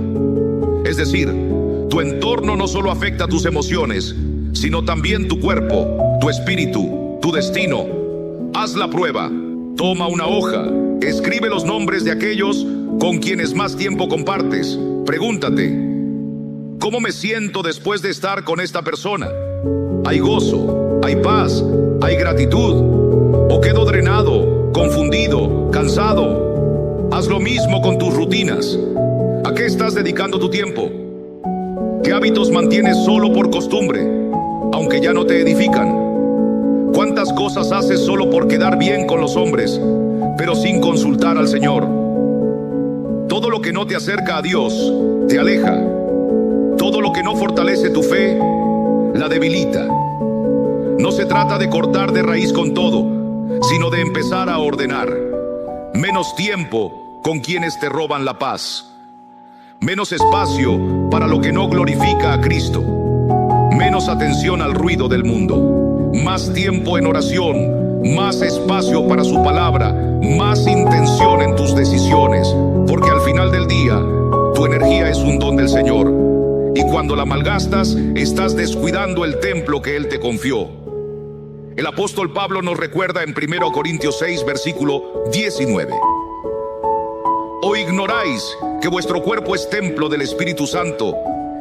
Es decir, tu entorno no solo afecta tus emociones, sino también tu cuerpo, tu espíritu, tu destino. Haz la prueba, toma una hoja, escribe los nombres de aquellos ¿Con quienes más tiempo compartes? Pregúntate, ¿cómo me siento después de estar con esta persona? ¿Hay gozo? ¿Hay paz? ¿Hay gratitud? ¿O quedo drenado, confundido, cansado? Haz lo mismo con tus rutinas. ¿A qué estás dedicando tu tiempo? ¿Qué hábitos mantienes solo por costumbre, aunque ya no te edifican? ¿Cuántas cosas haces solo por quedar bien con los hombres, pero sin consultar al Señor? Todo lo que no te acerca a Dios te aleja. Todo lo que no fortalece tu fe la debilita. No se trata de cortar de raíz con todo, sino de empezar a ordenar. Menos tiempo con quienes te roban la paz. Menos espacio para lo que no glorifica a Cristo. Menos atención al ruido del mundo. Más tiempo en oración, más espacio para su palabra, más intención en tus decisiones, porque al final del día, tu energía es un don del Señor, y cuando la malgastas, estás descuidando el templo que Él te confió. El apóstol Pablo nos recuerda en 1 Corintios 6, versículo 19. ¿O ignoráis que vuestro cuerpo es templo del Espíritu Santo,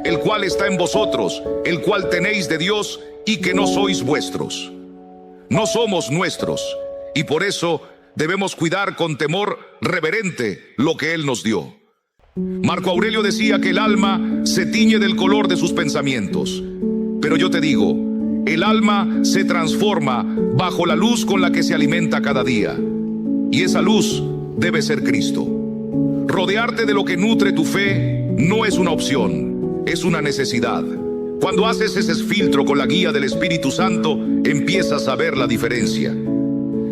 el cual está en vosotros, el cual tenéis de Dios, y que no sois vuestros? No somos nuestros, y por eso debemos cuidar con temor reverente lo que Él nos dio. Marco Aurelio decía que el alma se tiñe del color de sus pensamientos. Pero yo te digo, el alma se transforma bajo la luz con la que se alimenta cada día. Y esa luz debe ser Cristo. Rodearte de lo que nutre tu fe no es una opción, es una necesidad. Cuando haces ese filtro con la guía del Espíritu Santo, empiezas a ver la diferencia.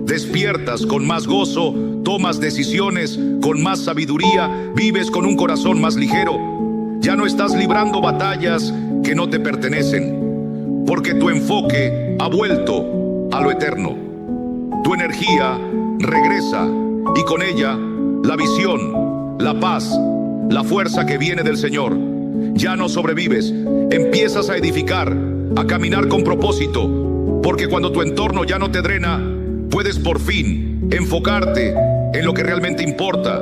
Despiertas con más gozo, tomas decisiones con más sabiduría, vives con un corazón más ligero. Ya no estás librando batallas que no te pertenecen, porque tu enfoque ha vuelto a lo eterno. Tu energía regresa y con ella la visión, la paz, la fuerza que viene del Señor. Ya no sobrevives, empiezas a edificar, a caminar con propósito, porque cuando tu entorno ya no te drena, puedes por fin enfocarte en lo que realmente importa: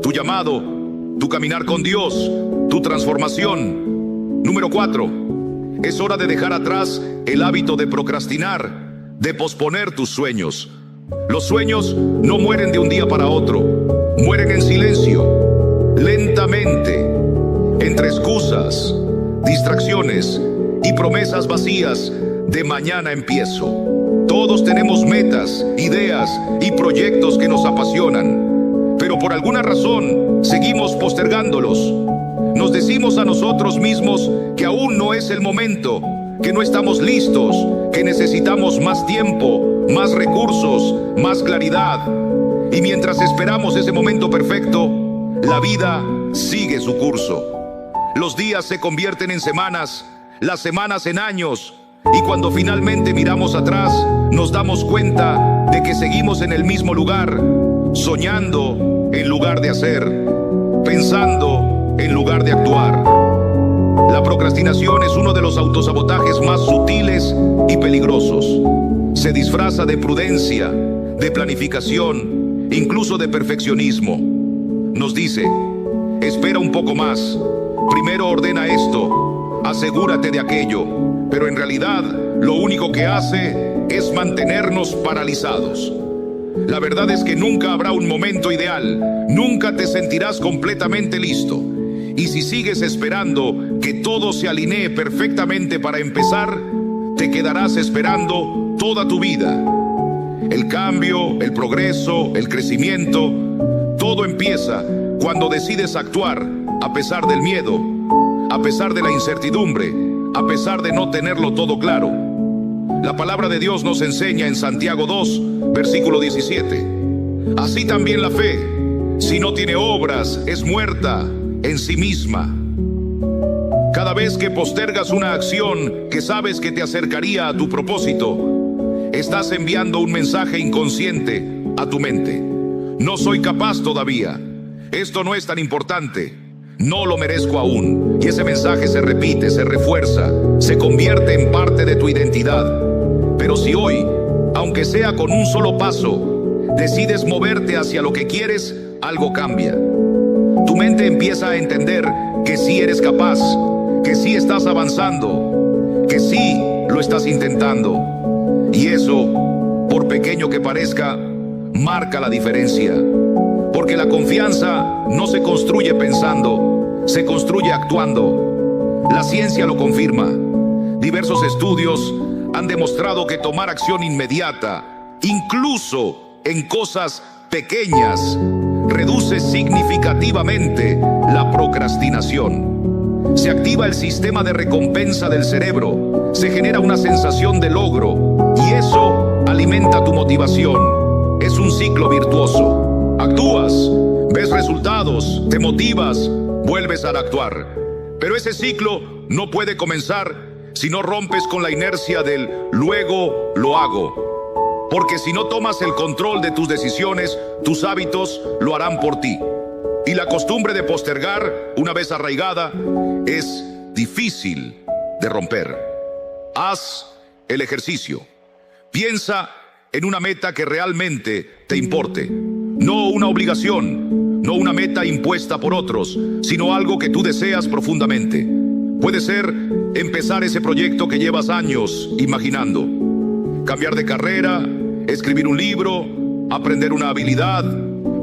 tu llamado, tu caminar con Dios, tu transformación. Número 4. Es hora de dejar atrás el hábito de procrastinar, de posponer tus sueños. Los sueños no mueren de un día para otro, mueren en silencio, lentamente, entre excusas, distracciones y promesas vacías de mañana empiezo. Todos tenemos metas, ideas y proyectos que nos apasionan, pero por alguna razón seguimos postergándolos. Nos decimos a nosotros mismos que aún no es el momento, que no estamos listos, que necesitamos más tiempo, más recursos, más claridad. Y mientras esperamos ese momento perfecto, la vida sigue su curso. Los días se convierten en semanas, las semanas en años, y cuando finalmente miramos atrás, nos damos cuenta de que seguimos en el mismo lugar, soñando en lugar de hacer, pensando en lugar de actuar. La procrastinación es uno de los autosabotajes más sutiles y peligrosos. Se disfraza de prudencia, de planificación, incluso de perfeccionismo. Nos dice: espera un poco más, primero ordena esto, asegúrate de aquello, pero en realidad lo único que hace es mantenernos paralizados. La verdad es que nunca habrá un momento ideal, nunca te sentirás completamente listo. Y si sigues esperando que todo se alinee perfectamente para empezar, te quedarás esperando toda tu vida. El cambio, el progreso, el crecimiento, todo empieza cuando decides actuar a pesar del miedo, a pesar de la incertidumbre, a pesar de no tenerlo todo claro. La palabra de Dios nos enseña en Santiago 2, versículo 17. Así también la fe, si no tiene obras, es muerta en sí misma. Cada vez que postergas una acción que sabes que te acercaría a tu propósito, estás enviando un mensaje inconsciente a tu mente: no soy capaz todavía, esto no es tan importante, no lo merezco aún. Y ese mensaje se repite, se refuerza, se convierte en parte de tu identidad. Pero si hoy, aunque sea con un solo paso, decides moverte hacia lo que quieres, algo cambia. tu mente empieza a entender que sí eres capaz, que sí estás avanzando, que sí lo estás intentando. Y eso, por pequeño que parezca, marca la diferencia. Porque la confianza no se construye pensando, se construye actuando. La ciencia lo confirma. Diversos estudios han demostrado que tomar acción inmediata, incluso en cosas pequeñas, reduce significativamente la procrastinación. Se activa el sistema de recompensa del cerebro, se genera una sensación de logro y eso alimenta tu motivación. Es un ciclo virtuoso. Actúas, ves resultados, te motivas, vuelves a actuar. Pero ese ciclo no puede comenzar si no rompes con la inercia del luego lo hago. Porque si no tomas el control de tus decisiones, tus hábitos lo harán por ti. Y la costumbre de postergar, una vez arraigada, es difícil de romper. Haz el ejercicio. Piensa en una meta que realmente te importe. No una obligación, no una meta impuesta por otros, sino algo que tú deseas profundamente. Puede ser empezar ese proyecto que llevas años imaginando. Cambiar de carrera, escribir un libro, aprender una habilidad,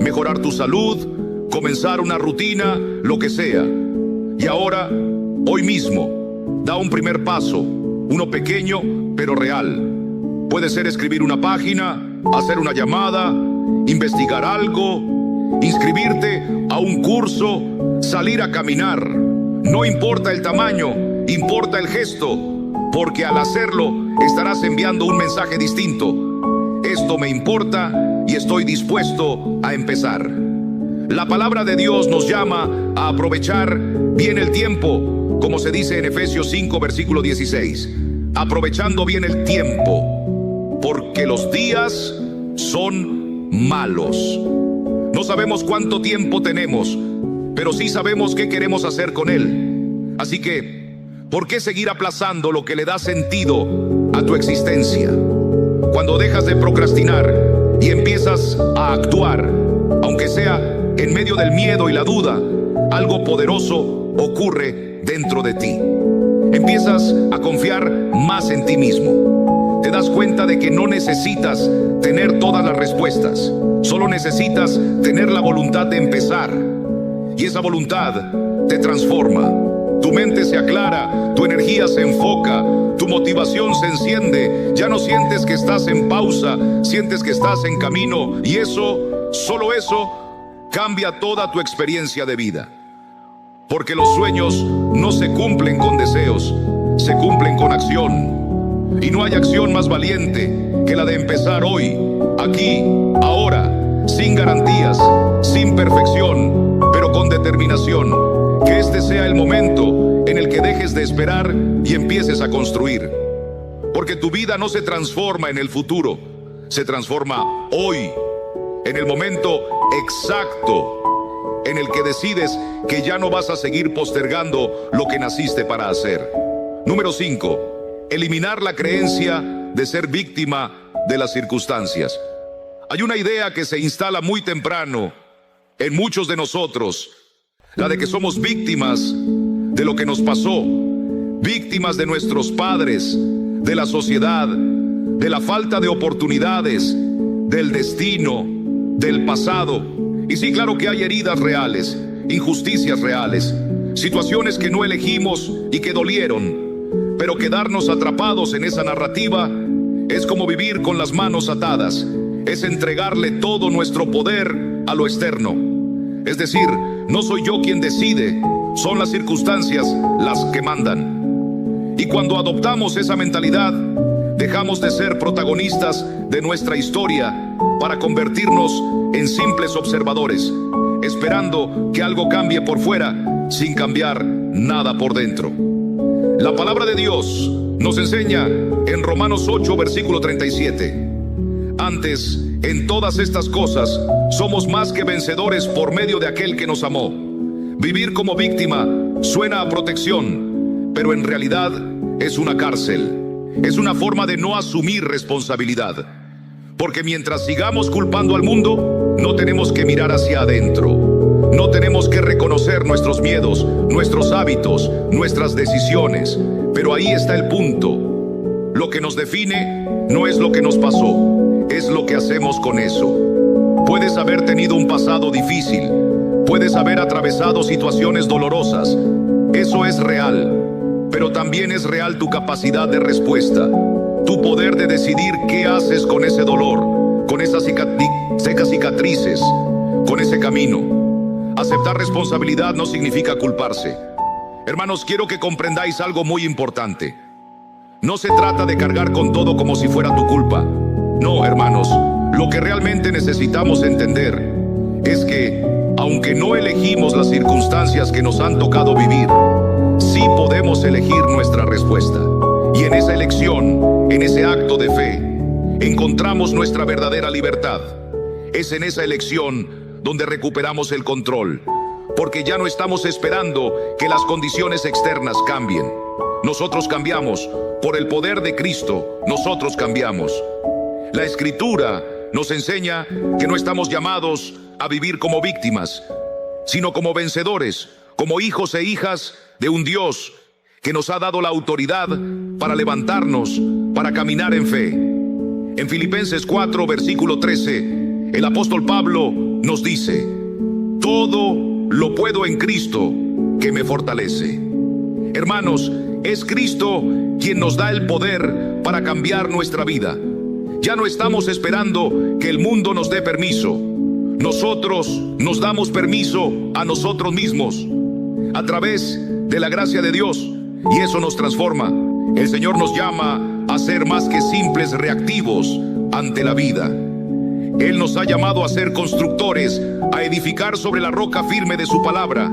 mejorar tu salud, comenzar una rutina, lo que sea. Y ahora, hoy mismo, da un primer paso, uno pequeño pero real. Puede ser escribir una página, hacer una llamada, investigar algo, inscribirte a un curso, salir a caminar. No importa el tamaño, importa el gesto, porque al hacerlo estarás enviando un mensaje distinto. Esto me importa y estoy dispuesto a empezar. La palabra de Dios nos llama a aprovechar bien el tiempo, como se dice en Efesios 5, versículo 16. Aprovechando bien el tiempo, porque los días son malos. No sabemos cuánto tiempo tenemos, pero sí sabemos qué queremos hacer con él. Así que, ¿por qué seguir aplazando lo que le da sentido a tu existencia? Cuando dejas de procrastinar y empiezas a actuar, aunque sea en medio del miedo y la duda, algo poderoso ocurre dentro de ti. Empiezas a confiar más en ti mismo. Te das cuenta de que no necesitas tener todas las respuestas, solo necesitas tener la voluntad de empezar. Y esa voluntad te transforma. Tu mente se aclara, tu energía se enfoca, tu motivación se enciende. Ya no sientes que estás en pausa, sientes que estás en camino. Y eso, solo eso, cambia toda tu experiencia de vida. Porque los sueños no se cumplen con deseos, se cumplen con acción. Y no hay acción más valiente que la de empezar hoy, aquí, ahora, sin garantías, sin perfección, pero con determinación. Que este sea el momento en el que dejes de esperar y empieces a construir. Porque tu vida no se transforma en el futuro, se transforma hoy, en el momento exacto en el que decides que ya no vas a seguir postergando lo que naciste para hacer. Número 5. Eliminar la creencia de ser víctima de las circunstancias. Hay una idea que se instala muy temprano en muchos de nosotros, la de que somos víctimas de lo que nos pasó, víctimas de nuestros padres, de la sociedad, de la falta de oportunidades, del destino, del pasado. Y sí, claro que hay heridas reales, injusticias reales, situaciones que no elegimos y que dolieron, pero quedarnos atrapados en esa narrativa es como vivir con las manos atadas, es entregarle todo nuestro poder a lo externo. Es decir, no soy yo quien decide, son las circunstancias las que mandan. Y cuando adoptamos esa mentalidad, dejamos de ser protagonistas de nuestra historia para convertirnos en simples observadores, esperando que algo cambie por fuera sin cambiar nada por dentro. La palabra de Dios nos enseña en Romanos 8, versículo 37. Antes, en todas estas cosas, somos más que vencedores por medio de aquel que nos amó. Vivir como víctima suena a protección, pero en realidad es una cárcel. Es una forma de no asumir responsabilidad. Porque mientras sigamos culpando al mundo, no tenemos que mirar hacia adentro. No tenemos que reconocer nuestros miedos, nuestros hábitos, nuestras decisiones. Pero ahí está el punto. Lo que nos define no es lo que nos pasó, es lo que hacemos con eso. Puedes haber tenido un pasado difícil, puedes haber atravesado situaciones dolorosas. Eso es real, pero también es real tu capacidad de respuesta, tu poder de decidir qué haces con ese dolor, con esas cicatrices, con ese camino. Aceptar responsabilidad no significa culparse. Hermanos, quiero que comprendáis algo muy importante. No se trata de cargar con todo como si fuera tu culpa. No, hermanos, lo que realmente necesitamos entender es que, aunque no elegimos las circunstancias que nos han tocado vivir, sí podemos elegir nuestra respuesta. Y en esa elección, en ese acto de fe, encontramos nuestra verdadera libertad. Es en esa elección donde recuperamos el control, porque ya no estamos esperando que las condiciones externas cambien. Nosotros cambiamos. Por el poder de Cristo, nosotros cambiamos. La Escritura nos enseña que no estamos llamados a vivir como víctimas, sino como vencedores, como hijos e hijas de un Dios que nos ha dado la autoridad para levantarnos, para caminar en fe. En Filipenses 4, versículo 13, el apóstol Pablo nos dice: todo lo puedo en Cristo que me fortalece. Hermanos, es Cristo quien nos da el poder para cambiar nuestra vida. Ya no estamos esperando que el mundo nos dé permiso. Nosotros nos damos permiso a nosotros mismos a través de la gracia de Dios, y eso nos transforma. El Señor nos llama a ser más que simples reactivos ante la vida. Él nos ha llamado a ser constructores, a edificar sobre la roca firme de su palabra.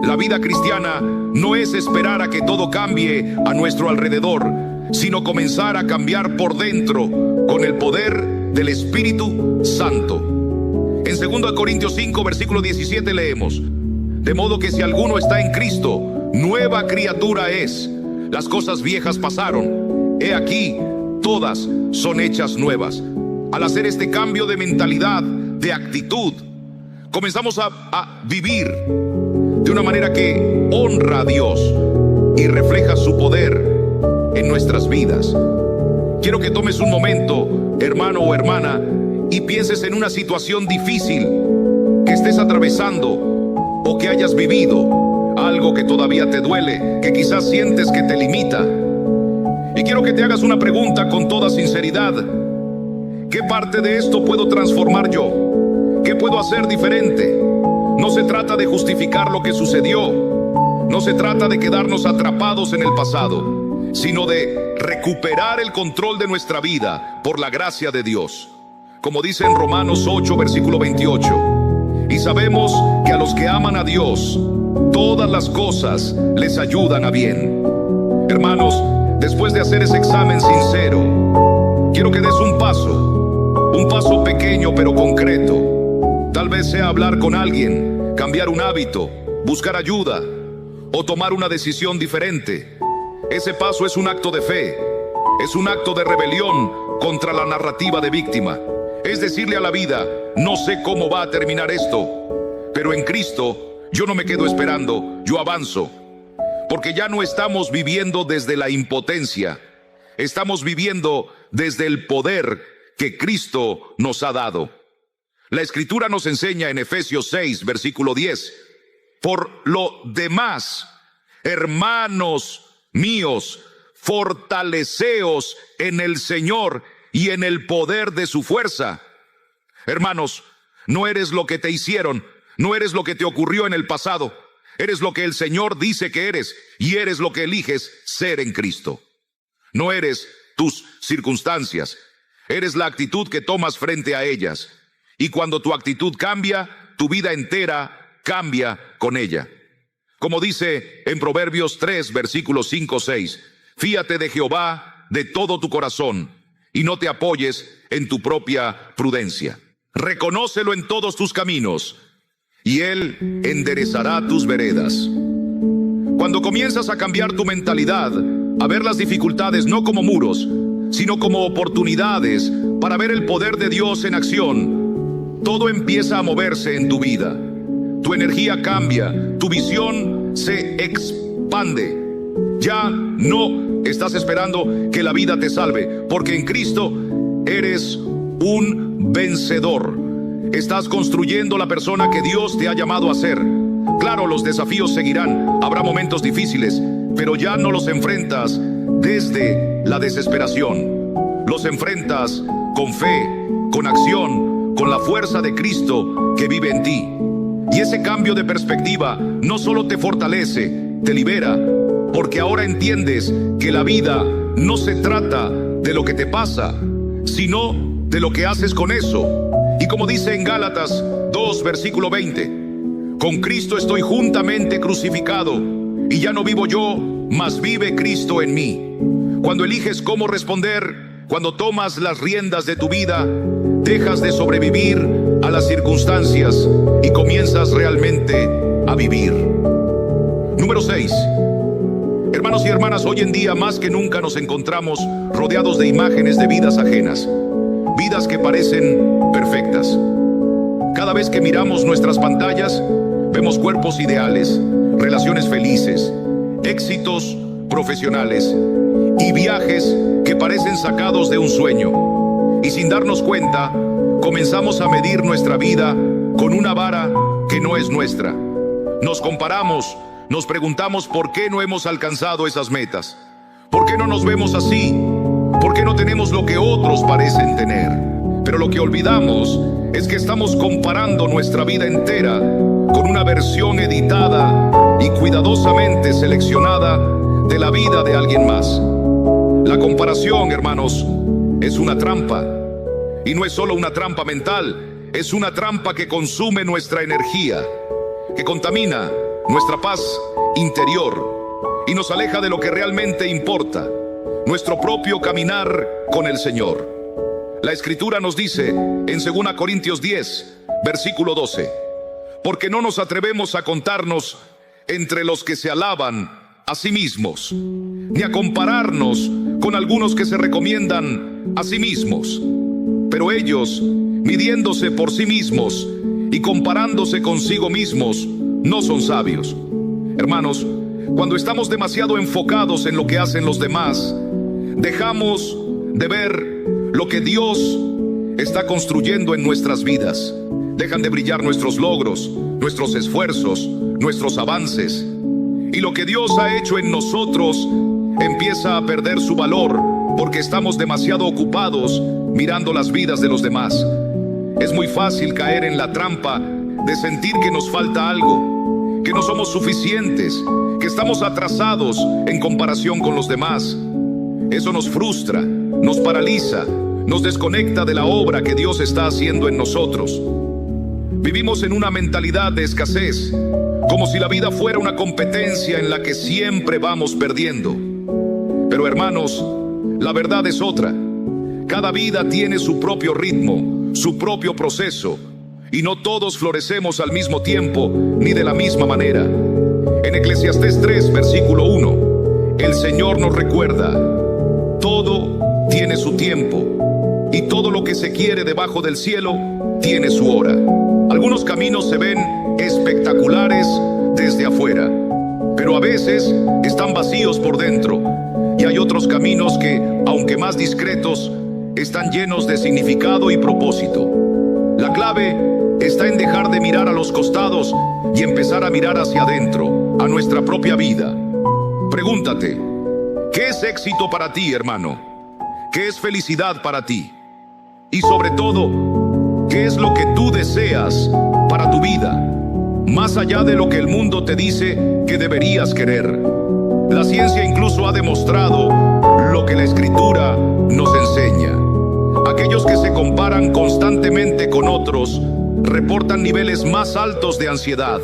La vida cristiana no es esperar a que todo cambie a nuestro alrededor, sino comenzar a cambiar por dentro con el poder del Espíritu Santo. En 2 Corintios 5, versículo 17 leemos: de modo que si alguno está en Cristo, nueva criatura es. Las cosas viejas pasaron, he aquí, todas son hechas nuevas. Al hacer este cambio de mentalidad, de actitud, comenzamos a vivir de una manera que honra a Dios y refleja su poder en nuestras vidas. Quiero que tomes un momento, hermano o hermana, y pienses en una situación difícil que estés atravesando o que hayas vivido, algo que todavía te duele, que quizás sientes que te limita. Y quiero que te hagas una pregunta con toda sinceridad: ¿qué parte de esto puedo transformar yo? ¿Qué puedo hacer diferente? No se trata de justificar lo que sucedió, no se trata de quedarnos atrapados en el pasado, sino de recuperar el control de nuestra vida por la gracia de Dios. Como dice en Romanos 8, versículo 28, y sabemos que a los que aman a Dios, todas las cosas les ayudan a bien. Hermanos, después de hacer ese examen sincero, quiero que des un paso pequeño pero concreto. Tal vez sea hablar con alguien, cambiar un hábito, buscar ayuda o tomar una decisión diferente. Ese paso es un acto de fe, es un acto de rebelión contra la narrativa de víctima. Es decirle a la vida: no sé cómo va a terminar esto, pero en Cristo yo no me quedo esperando, yo avanzo. Porque ya no estamos viviendo desde la impotencia, estamos viviendo desde el poder que Cristo nos ha dado. La Escritura nos enseña en Efesios 6, versículo 10: por lo demás, hermanos míos, fortaleceos en el Señor y en el poder de su fuerza. Hermanos, no eres lo que te hicieron, no eres lo que te ocurrió en el pasado, eres lo que el Señor dice que eres, y eres lo que eliges ser en Cristo. No eres tus circunstancias, eres la actitud que tomas frente a ellas. Y cuando tu actitud cambia, tu vida entera cambia con ella. Como dice en Proverbios 3, versículos 5-6, fíate de Jehová de todo tu corazón y no te apoyes en tu propia prudencia. Reconócelo en todos tus caminos y Él enderezará tus veredas. Cuando comienzas a cambiar tu mentalidad, a ver las dificultades no como muros, sino como oportunidades para ver el poder de Dios en acción, todo empieza a moverse en tu vida. Tu energía cambia, tu visión se expande. Ya no estás esperando que la vida te salve, porque en Cristo eres un vencedor. Estás construyendo la persona que Dios te ha llamado a ser. Claro, los desafíos seguirán, habrá momentos difíciles, pero ya no los enfrentas desde la desesperación. Los enfrentas con fe, con acción, con la fuerza de Cristo que vive en ti. Y ese cambio de perspectiva no solo te fortalece, te libera, porque ahora entiendes que la vida no se trata de lo que te pasa, sino de lo que haces con eso. Y como dice en Gálatas 2, versículo 20, con Cristo estoy juntamente crucificado, y ya no vivo yo, mas vive Cristo en mí. Cuando eliges cómo responder, cuando tomas las riendas de tu vida, dejas de sobrevivir a las circunstancias y comienzas realmente a vivir. Número 6. Hermanos y hermanas, hoy en día más que nunca nos encontramos rodeados de imágenes de vidas ajenas, vidas que parecen perfectas. Cada vez que miramos nuestras pantallas, vemos cuerpos ideales, relaciones felices, éxitos profesionales y viajes que parecen sacados de un sueño. Y sin darnos cuenta, comenzamos a medir nuestra vida con una vara que no es nuestra. Nos comparamos, nos preguntamos por qué no hemos alcanzado esas metas. ¿Por qué no nos vemos así? ¿Por qué no tenemos lo que otros parecen tener? Pero lo que olvidamos es que estamos comparando nuestra vida entera con una versión editada y cuidadosamente seleccionada de la vida de alguien más. La comparación, hermanos, es una trampa. Y no es solo una trampa mental, es una trampa que consume nuestra energía, que contamina nuestra paz interior y nos aleja de lo que realmente importa, nuestro propio caminar con el Señor. La Escritura nos dice en 2 Corintios 10, versículo 12, porque no nos atrevemos a contarnos entre los que se alaban a sí mismos, ni a compararnos con algunos que se recomiendan a sí mismos. Pero ellos, midiéndose por sí mismos y comparándose consigo mismos, no son sabios. Hermanos, cuando estamos demasiado enfocados en lo que hacen los demás, dejamos de ver lo que Dios está construyendo en nuestras vidas. Dejan de brillar nuestros logros, nuestros esfuerzos, nuestros avances. Y lo que Dios ha hecho en nosotros empieza a perder su valor porque estamos demasiado ocupados mirando las vidas de los demás. Es muy fácil caer en la trampa de sentir que nos falta algo, que no somos suficientes, que estamos atrasados en comparación con los demás. Eso nos frustra, nos paraliza, nos desconecta de la obra que Dios está haciendo en nosotros. Vivimos en una mentalidad de escasez, como si la vida fuera una competencia en la que siempre vamos perdiendo. Pero hermanos, la verdad es otra. Cada vida tiene su propio ritmo, su propio proceso, y no todos florecemos al mismo tiempo ni de la misma manera. En Eclesiastés 3, versículo 1, el Señor nos recuerda: todo tiene su tiempo, y todo lo que se quiere debajo del cielo tiene su hora. Algunos caminos se ven espectaculares desde afuera, pero a veces están vacíos por dentro, y hay otros caminos que, aunque más discretos, están llenos de significado y propósito. La clave está en dejar de mirar a los costados y empezar a mirar hacia adentro, a nuestra propia vida. Pregúntate, ¿qué es éxito para ti, hermano? ¿Qué es felicidad para ti? Y sobre todo, ¿qué es lo que tú deseas para tu vida? Más allá de lo que el mundo te dice que deberías querer. La ciencia incluso ha demostrado lo que la Escritura nos enseña. Aquellos que se comparan constantemente con otros reportan niveles más altos de ansiedad,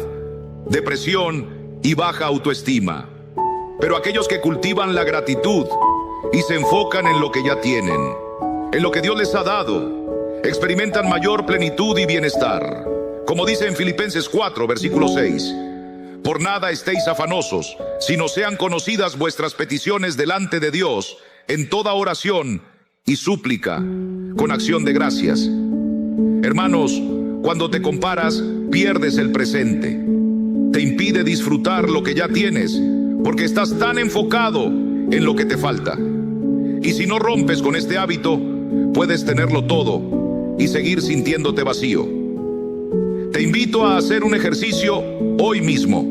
depresión y baja autoestima. Pero aquellos que cultivan la gratitud y se enfocan en lo que ya tienen, en lo que Dios les ha dado, experimentan mayor plenitud y bienestar. Como dice en Filipenses 4, versículo 6, por nada estéis afanosos, sino sean conocidas vuestras peticiones delante de Dios en toda oración y súplica, con acción de gracias. Hermanos, cuando te comparas, pierdes el presente. Te impide disfrutar lo que ya tienes, porque estás tan enfocado en lo que te falta. Y si no rompes con este hábito, puedes tenerlo todo y seguir sintiéndote vacío. Te invito a hacer un ejercicio hoy mismo.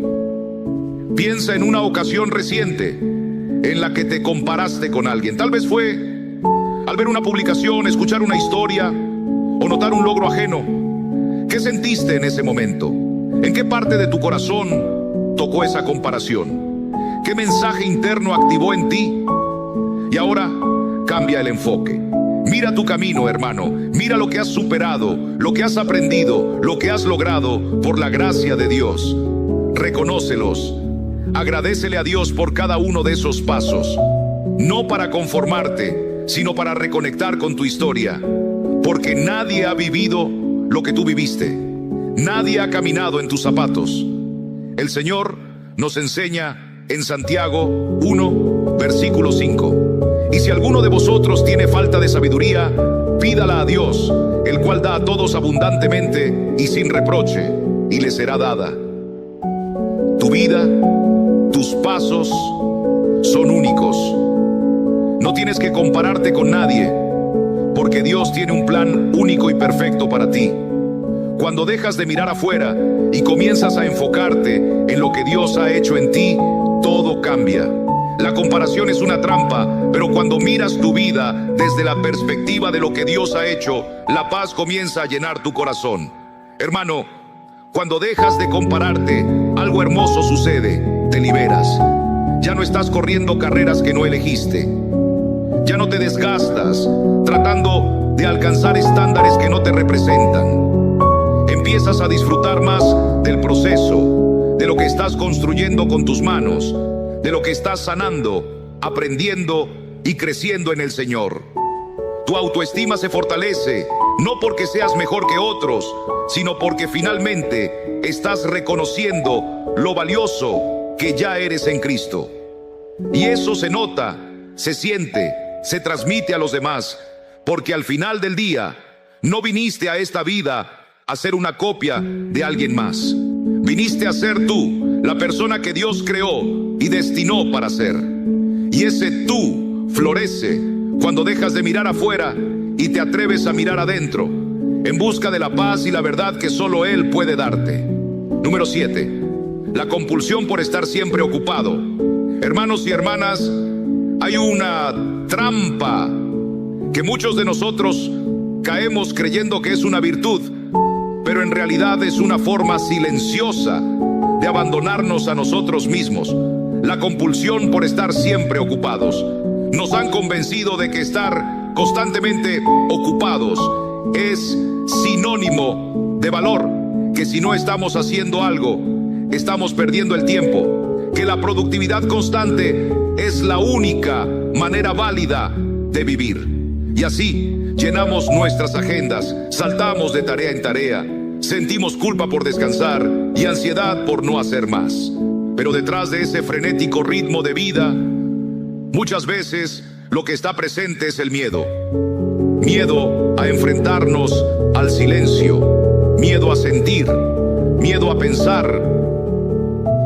Piensa en una ocasión reciente en la que te comparaste con alguien. Tal vez fue al ver una publicación, escuchar una historia o notar un logro ajeno. ¿Qué sentiste en ese momento? ¿En qué parte de tu corazón tocó esa comparación? ¿Qué mensaje interno activó en ti? Y ahora cambia el enfoque. Mira tu camino, hermano. Mira lo que has superado, lo que has aprendido, lo que has logrado por la gracia de Dios. Reconócelos. Agradécele a Dios por cada uno de esos pasos. No para conformarte, sino para reconectar con tu historia. Porque nadie ha vivido lo que tú viviste. Nadie ha caminado en tus zapatos. El Señor nos enseña en Santiago 1, versículo 5. Y si alguno de vosotros tiene falta de sabiduría, pídala a Dios, el cual da a todos abundantemente y sin reproche, y le será dada. Tu vida, tus pasos son únicos. No tienes que compararte con nadie, porque Dios tiene un plan único y perfecto para ti. Cuando dejas de mirar afuera y comienzas a enfocarte en lo que Dios ha hecho en ti, todo cambia. La comparación es una trampa, pero cuando miras tu vida desde la perspectiva de lo que Dios ha hecho, la paz comienza a llenar tu corazón. Hermano, cuando dejas de compararte, algo hermoso sucede, te liberas. Ya no estás corriendo carreras que no elegiste. Ya no te desgastas tratando de alcanzar estándares que no te representan. Empiezas a disfrutar más del proceso, de lo que estás construyendo con tus manos, de lo que estás sanando, aprendiendo y creciendo en el Señor. Tu autoestima se fortalece, no porque seas mejor que otros, sino porque finalmente estás reconociendo lo valioso que ya eres en Cristo. Y eso se nota, se siente, se transmite a los demás, porque al final del día no viniste a esta vida a ser una copia de alguien más. Viniste a ser tú, la persona que Dios creó y destinó para ser. Y ese tú florece cuando dejas de mirar afuera y te atreves a mirar adentro, en busca de la paz y la verdad que solo Él puede darte. Número 7. La compulsión por estar siempre ocupado. Hermanos y hermanas, hay una trampa que muchos de nosotros caemos creyendo que es una virtud, pero en realidad es una forma silenciosa de abandonarnos a nosotros mismos. La compulsión por estar siempre ocupados. Nos han convencido de que estar constantemente ocupados es sinónimo de valor, que si no estamos haciendo algo, estamos perdiendo el tiempo, que la productividad constante es la única manera válida de vivir. Y así llenamos nuestras agendas, saltamos de tarea en tarea, sentimos culpa por descansar y ansiedad por no hacer más. Pero detrás de ese frenético ritmo de vida, muchas veces lo que está presente es el miedo. Miedo a enfrentarnos al silencio, miedo a sentir, miedo a pensar.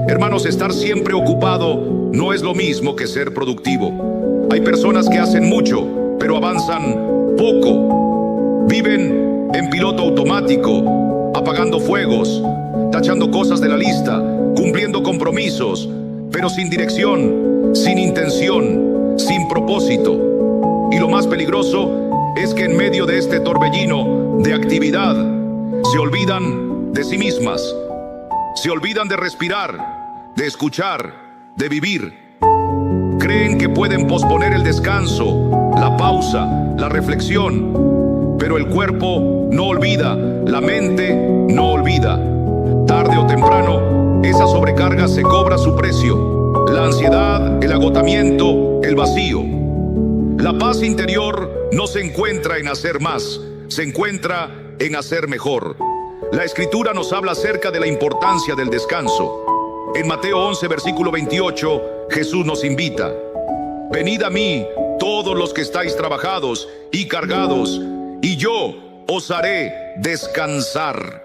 Hermanos, estar siempre ocupado no es lo mismo que ser productivo. Hay personas que hacen mucho, pero avanzan poco. Viven en piloto automático, apagando fuegos, tachando cosas de la lista, cumpliendo compromisos, pero sin dirección, sin intención, sin propósito. Y lo más peligroso es que en medio de este torbellino de actividad se olvidan de sí mismas, se olvidan de respirar, de escuchar, de vivir. Creen que pueden posponer el descanso, la pausa, la reflexión, pero el cuerpo no olvida, la mente no olvida. Tarde o temprano, esa sobrecarga se cobra su precio. La ansiedad, el agotamiento, el vacío. La paz interior no se encuentra en hacer más, se encuentra en hacer mejor. La Escritura nos habla acerca de la importancia del descanso. En Mateo 11, versículo 28, Jesús nos invita: venid a mí, todos los que estáis trabajados y cargados, y yo os haré descansar.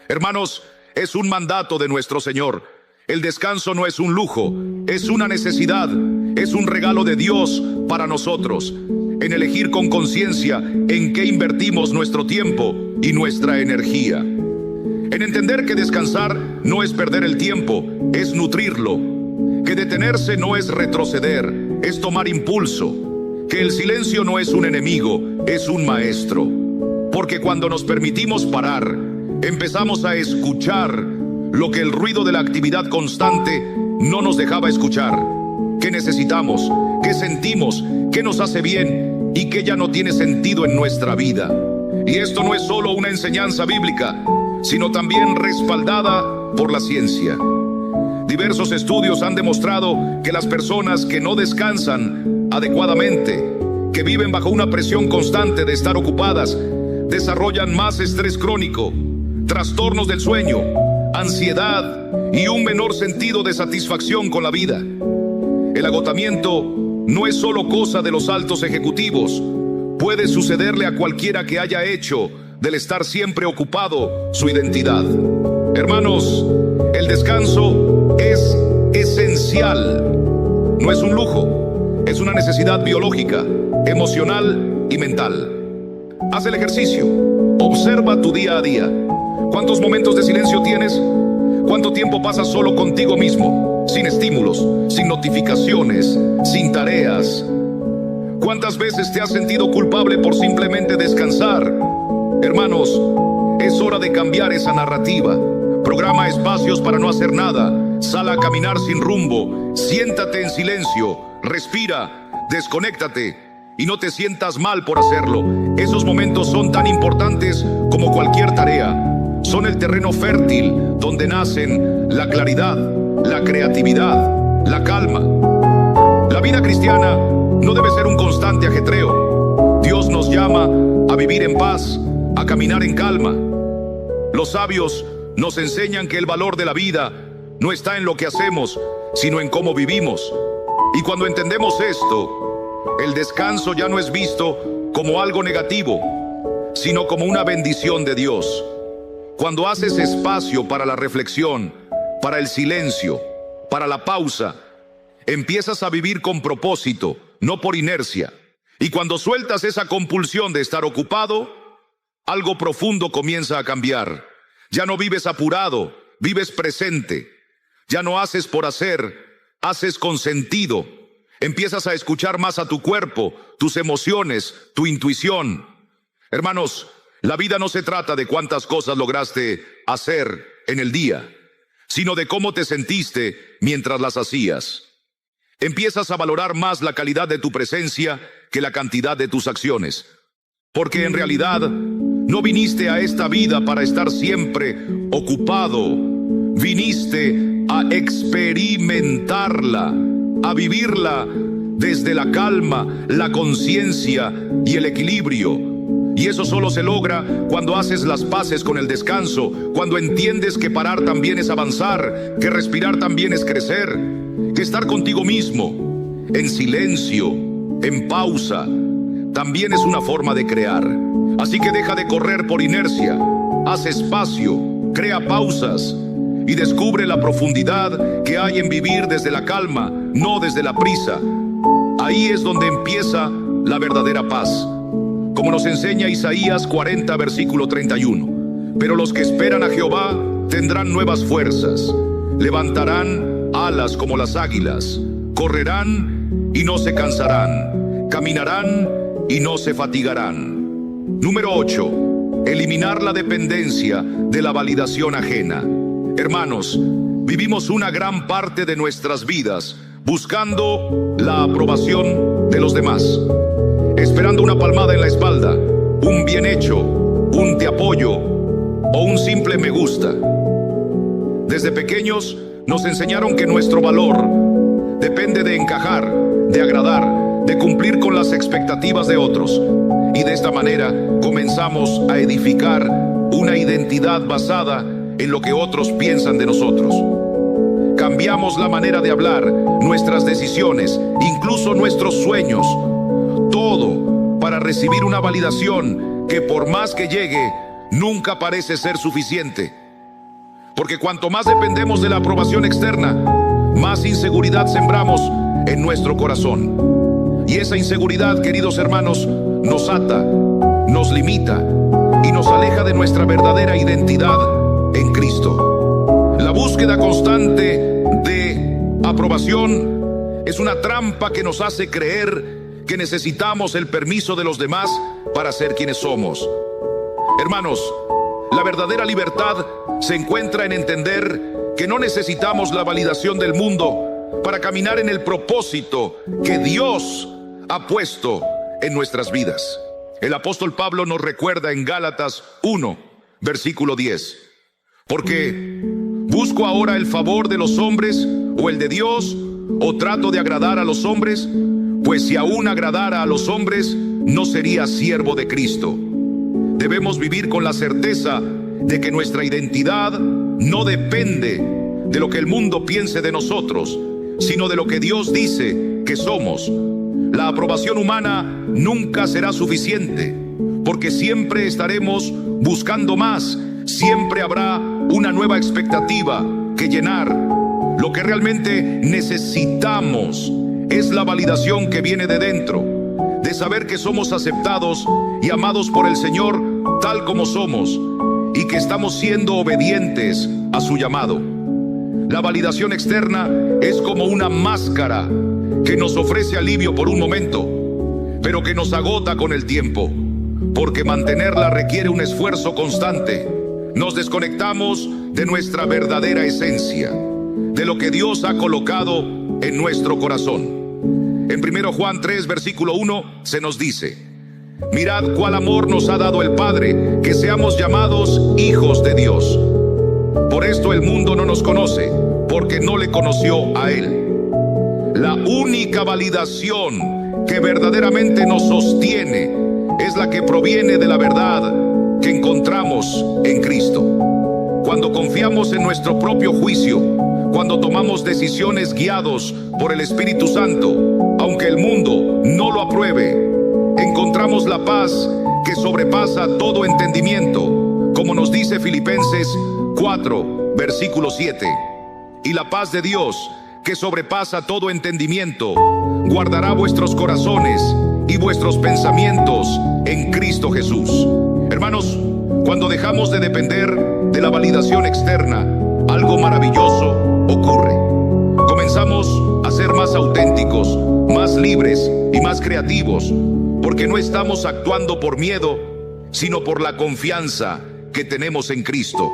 Hermanos, es un mandato de nuestro Señor. El descanso no es un lujo, es una necesidad, es un regalo de Dios para nosotros, en elegir con conciencia en qué invertimos nuestro tiempo y nuestra energía. En entender que descansar no es perder el tiempo, es nutrirlo. Que detenerse no es retroceder, es tomar impulso. Que el silencio no es un enemigo, es un maestro. Porque cuando nos permitimos parar, empezamos a escuchar lo que el ruido de la actividad constante no nos dejaba escuchar. ¿Qué necesitamos? ¿Qué sentimos? ¿Qué nos hace bien? ¿Y qué ya no tiene sentido en nuestra vida? Y esto no es solo una enseñanza bíblica, sino también respaldada por la ciencia. Diversos estudios han demostrado que las personas que no descansan adecuadamente, que viven bajo una presión constante de estar ocupadas, desarrollan más estrés crónico, trastornos del sueño, ansiedad y un menor sentido de satisfacción con la vida. El agotamiento no es solo cosa de los altos ejecutivos, puede sucederle a cualquiera que haya hecho del estar siempre ocupado su identidad. Hermanos, el descanso es esencial, no es un lujo, es una necesidad biológica, emocional y mental. Haz el ejercicio, observa tu día a día. ¿Cuántos momentos de silencio tienes? ¿Cuánto tiempo pasas solo contigo mismo, sin estímulos, sin notificaciones, sin tareas? ¿Cuántas veces te has sentido culpable por simplemente descansar? Hermanos, es hora de cambiar esa narrativa. Programa espacios para no hacer nada. Sal a caminar sin rumbo. Siéntate en silencio. Respira. Desconéctate. Y no te sientas mal por hacerlo. Esos momentos son tan importantes como cualquier tarea. Son el terreno fértil donde nacen la claridad, la creatividad, la calma. La vida cristiana no debe ser un constante ajetreo. Dios nos llama a vivir en paz, a caminar en calma. Los sabios nos enseñan que el valor de la vida no está en lo que hacemos, sino en cómo vivimos. Y cuando entendemos esto, el descanso ya no es visto como algo negativo, sino como una bendición de Dios. Cuando haces espacio para la reflexión, para el silencio, para la pausa, empiezas a vivir con propósito, no por inercia. Y cuando sueltas esa compulsión de estar ocupado, algo profundo comienza a cambiar. Ya no vives apurado, vives presente. Ya no haces por hacer, haces con sentido. Empiezas a escuchar más a tu cuerpo, tus emociones, tu intuición. Hermanos, la vida no se trata de cuántas cosas lograste hacer en el día, sino de cómo te sentiste mientras las hacías. Empiezas a valorar más la calidad de tu presencia que la cantidad de tus acciones. Porque en realidad no viniste a esta vida para estar siempre ocupado. Viniste a experimentarla, a vivirla desde la calma, la conciencia y el equilibrio. Y eso solo se logra cuando haces las paces con el descanso, cuando entiendes que parar también es avanzar, que respirar también es crecer, que estar contigo mismo, en silencio, en pausa, también es una forma de crear. Así que deja de correr por inercia, haz espacio, crea pausas y descubre la profundidad que hay en vivir desde la calma, no desde la prisa. Ahí es donde empieza la verdadera paz. Como nos enseña Isaías 40, versículo 31. Pero los que esperan a Jehová tendrán nuevas fuerzas, levantarán alas como las águilas, correrán y no se cansarán, caminarán y no se fatigarán. Número 8. Eliminar la dependencia de la validación ajena. Hermanos, vivimos una gran parte de nuestras vidas buscando la aprobación de los demás, esperando una palmada en la espalda, un bien hecho, un te apoyo o un simple me gusta. Desde pequeños nos enseñaron que nuestro valor depende de encajar, de agradar, de cumplir con las expectativas de otros. Y de esta manera comenzamos a edificar una identidad basada en lo que otros piensan de nosotros. Cambiamos la manera de hablar, nuestras decisiones, incluso nuestros sueños. Todo para recibir una validación que por más que llegue, nunca parece ser suficiente. Porque cuanto más dependemos de la aprobación externa, más inseguridad sembramos en nuestro corazón. Y esa inseguridad, queridos hermanos, nos ata, nos limita y nos aleja de nuestra verdadera identidad en Cristo. La búsqueda constante de aprobación es una trampa que nos hace creer que necesitamos el permiso de los demás para ser quienes somos. Hermanos, la verdadera libertad se encuentra en entender que no necesitamos la validación del mundo para caminar en el propósito que Dios ha puesto en nuestras vidas. El apóstol Pablo nos recuerda en Gálatas 1, versículo 10. Porque ¿busco ahora el favor de los hombres o el de Dios? ¿O trato de agradar a los hombres? Pues si aún agradara a los hombres, no sería siervo de Cristo. Debemos vivir con la certeza de que nuestra identidad no depende de lo que el mundo piense de nosotros, sino de lo que Dios dice que somos. La aprobación humana nunca será suficiente, porque siempre estaremos buscando más, siempre habrá una nueva expectativa que llenar. Lo que realmente necesitamos es la validación que viene de dentro, de saber que somos aceptados y amados por el Señor tal como somos, y que estamos siendo obedientes a su llamado. La validación externa es como una máscara que nos ofrece alivio por un momento, pero que nos agota con el tiempo, porque mantenerla requiere un esfuerzo constante. Nos desconectamos de nuestra verdadera esencia, de lo que Dios ha colocado en nuestro corazón. En 1 Juan 3, versículo 1, se nos dice: mirad cuál amor nos ha dado el Padre, que seamos llamados hijos de Dios. Por esto el mundo no nos conoce, porque no le conoció a Él. La única validación que verdaderamente nos sostiene es la que proviene de la verdad que encontramos en Cristo. Cuando confiamos en nuestro propio juicio, cuando tomamos decisiones guiados por el Espíritu Santo, aunque el mundo no lo apruebe, encontramos la paz que sobrepasa todo entendimiento, como nos dice Filipenses 4, versículo 7. Y la paz de Dios, que sobrepasa todo entendimiento, guardará vuestros corazones y vuestros pensamientos en Cristo Jesús. Hermanos, cuando dejamos de depender de la validación externa, algo maravilloso ocurre. Comenzamos a ser más auténticos, más libres y más creativos, porque no estamos actuando por miedo, sino por la confianza que tenemos en Cristo.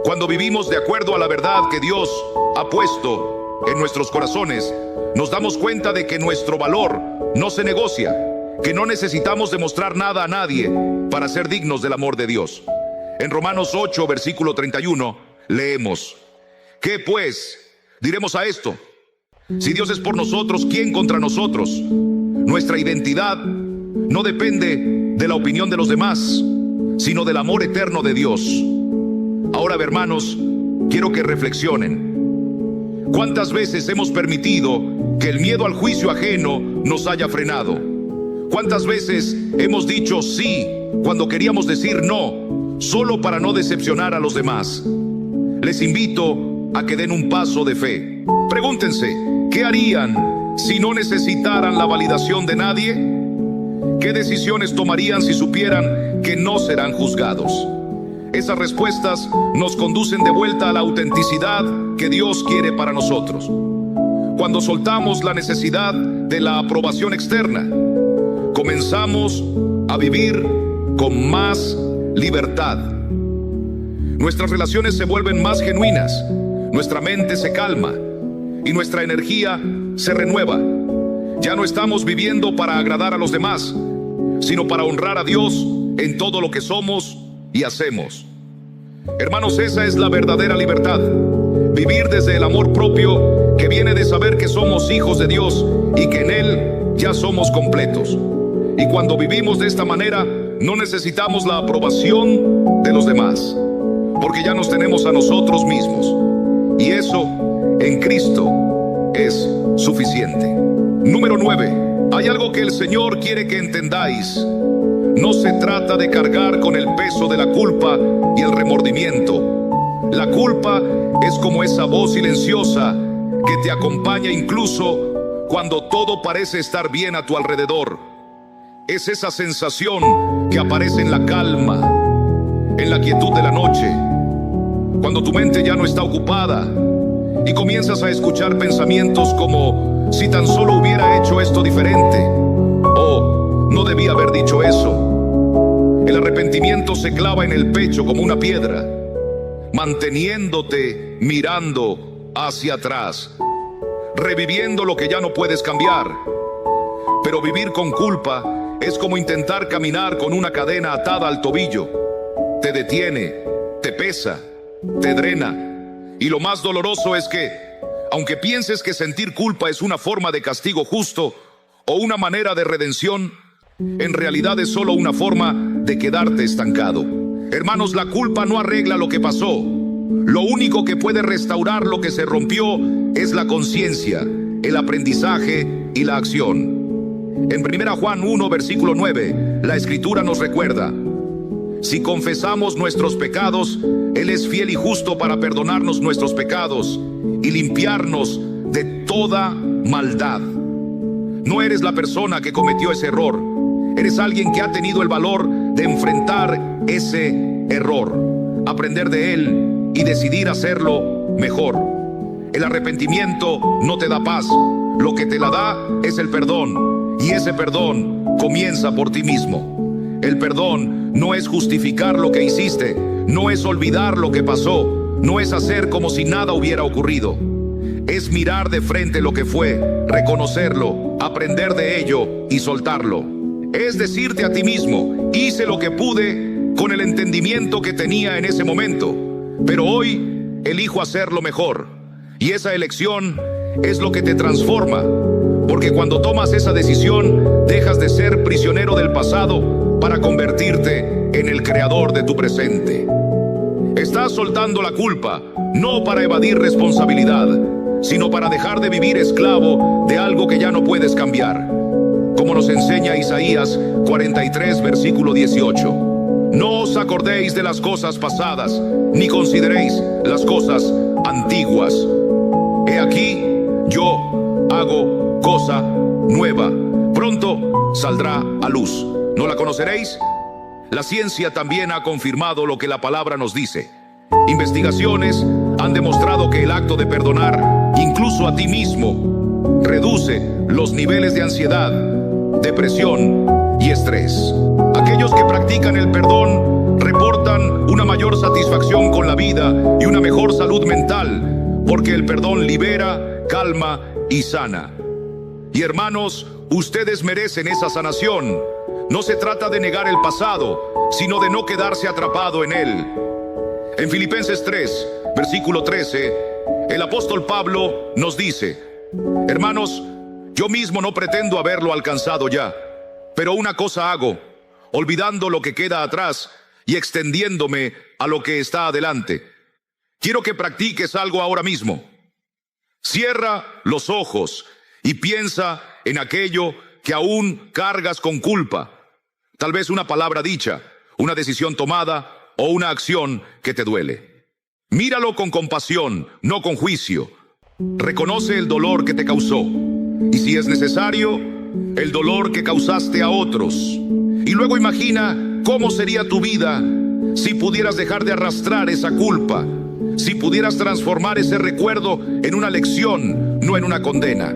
Cuando vivimos de acuerdo a la verdad que Dios ha puesto en nuestros corazones, nos damos cuenta de que nuestro valor no se negocia, que no necesitamos demostrar nada a nadie para ser dignos del amor de Dios. En Romanos 8, versículo 31, leemos: ¿qué pues diremos a esto? Si Dios es por nosotros, ¿quién contra nosotros? Nuestra identidad no depende de la opinión de los demás, sino del amor eterno de Dios. Ahora, hermanos, quiero que reflexionen. ¿Cuántas veces hemos permitido que el miedo al juicio ajeno nos haya frenado? ¿Cuántas veces hemos dicho sí cuando queríamos decir no, solo para no decepcionar a los demás? Les invito a que den un paso de fe. Pregúntense, ¿qué harían si no necesitaran la validación de nadie? ¿Qué decisiones tomarían si supieran que no serán juzgados? Esas respuestas nos conducen de vuelta a la autenticidad que Dios quiere para nosotros. Cuando soltamos la necesidad de la aprobación externa, comenzamos a vivir con más libertad. Nuestras relaciones se vuelven más genuinas, nuestra mente se calma y nuestra energía se renueva. Ya no estamos viviendo para agradar a los demás, sino para honrar a Dios en todo lo que somos y hacemos. Hermanos, esa es la verdadera libertad. Vivir desde el amor propio que viene de saber que somos hijos de Dios y que en Él ya somos completos. Y cuando vivimos de esta manera, no necesitamos la aprobación de los demás, porque ya nos tenemos a nosotros mismos. Y eso en Cristo es suficiente. Número 9. Hay algo que el Señor quiere que entendáis. No se trata de cargar con el peso de la culpa y el remordimiento. La culpa es como esa voz silenciosa que te acompaña incluso cuando todo parece estar bien a tu alrededor. Es esa sensación que aparece en la calma, en la quietud de la noche, cuando tu mente ya no está ocupada y comienzas a escuchar pensamientos como: si tan solo hubiera hecho esto diferente, o no debía haber dicho eso. El arrepentimiento se clava en el pecho como una piedra, manteniéndote mirando hacia atrás, reviviendo lo que ya no puedes cambiar. Pero vivir con culpa es como intentar caminar con una cadena atada al tobillo. Te detiene, te pesa, te drena. Y lo más doloroso es que, aunque pienses que sentir culpa es una forma de castigo justo o una manera de redención, en realidad es solo una forma de quedarte estancado. Hermanos, la culpa no arregla lo que pasó. Lo único que puede restaurar lo que se rompió es la conciencia, el aprendizaje y la acción. En 1 Juan 1, versículo 9, la Escritura nos recuerda: si confesamos nuestros pecados, Él es fiel y justo para perdonarnos nuestros pecados y limpiarnos de toda maldad. No eres la persona que cometió ese error. Eres alguien que ha tenido el valor de enfrentar ese error, aprender de él y decidir hacerlo mejor. El arrepentimiento no te da paz. Lo que te la da es el perdón, y ese perdón comienza por ti mismo. El perdón no es justificar lo que hiciste, no es olvidar lo que pasó, no es hacer como si nada hubiera ocurrido. Es mirar de frente lo que fue, reconocerlo, aprender de ello y soltarlo. Es decirte a ti mismo: hice lo que pude con el entendimiento que tenía en ese momento, pero hoy elijo hacerlo mejor. Y esa elección es lo que te transforma, porque cuando tomas esa decisión, dejas de ser prisionero del pasado para convertirte en el creador de tu presente. Estás soltando la culpa, no para evadir responsabilidad, sino para dejar de vivir esclavo de algo que ya no puedes cambiar. Como nos enseña Isaías 43, versículo 18. No os acordéis de las cosas pasadas, ni consideréis las cosas antiguas. He aquí, yo hago cosa nueva. Pronto saldrá a luz. ¿No la conoceréis? La ciencia también ha confirmado lo que la palabra nos dice. Investigaciones han demostrado que el acto de perdonar, incluso a ti mismo, reduce los niveles de ansiedad, depresión y estrés. Aquellos que practican el perdón reportan una mayor satisfacción con la vida y una mejor salud mental, porque el perdón libera, calma y sana. Y hermanos, ustedes merecen esa sanación. No se trata de negar el pasado, sino de no quedarse atrapado en él. En Filipenses 3, versículo 13, el apóstol Pablo nos dice: hermanos, yo mismo no pretendo haberlo alcanzado ya, pero una cosa hago, olvidando lo que queda atrás y extendiéndome a lo que está adelante. Quiero que practiques algo ahora mismo. Cierra los ojos y piensa en aquello que aún cargas con culpa. Tal vez una palabra dicha, una decisión tomada o una acción que te duele. Míralo con compasión, no con juicio. Reconoce el dolor que te causó y, si es necesario, el dolor que causaste a otros. Y luego imagina cómo sería tu vida si pudieras dejar de arrastrar esa culpa, si pudieras transformar ese recuerdo en una lección, no en una condena.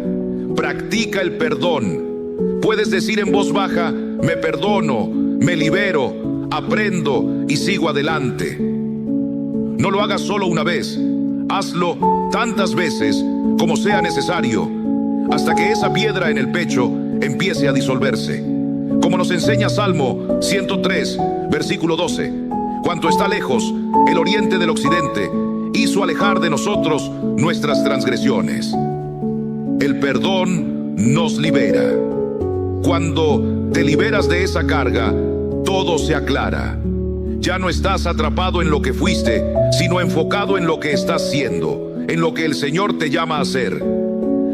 Practica el perdón. Puedes decir en voz baja: me perdono, me libero, aprendo y sigo adelante. No lo hagas solo una vez, hazlo tantas veces como sea necesario, hasta que esa piedra en el pecho empiece a disolverse. Como nos enseña Salmo 103, versículo 12: cuanto está lejos el oriente del occidente, hizo alejar de nosotros nuestras transgresiones. El perdón nos libera. Cuando te liberas de esa carga, todo se aclara. Ya no estás atrapado en lo que fuiste, sino enfocado en lo que estás siendo, en lo que el Señor te llama a hacer.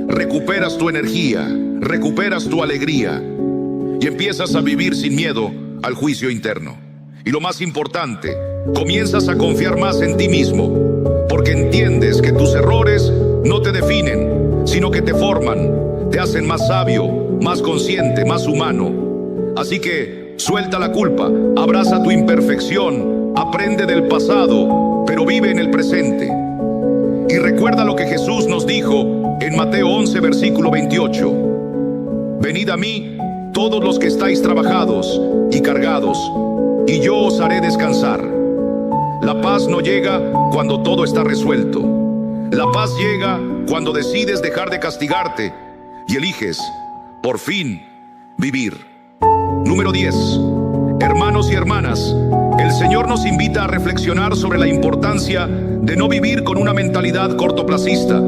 Recuperas tu energía, recuperas tu alegría y empiezas a vivir sin miedo, al juicio interno. Y lo más importante, comienzas a confiar más en ti mismo, porque entiendes que tus errores no te definen, sino que te forman, te hacen más sabio, más consciente, más humano. Así que suelta la culpa, abraza tu imperfección, aprende del pasado, pero vive en el presente. Y recuerda lo que Jesús nos dijo en Mateo 11, versículo 28. Venid a mí, todos los que estáis trabajados y cargados, y yo os haré descansar. La paz no llega cuando todo está resuelto. La paz llega cuando decides dejar de castigarte y eliges, por fin, vivir. Número 10. Hermanos y hermanas, el Señor nos invita a reflexionar sobre la importancia de no vivir con una mentalidad cortoplacista.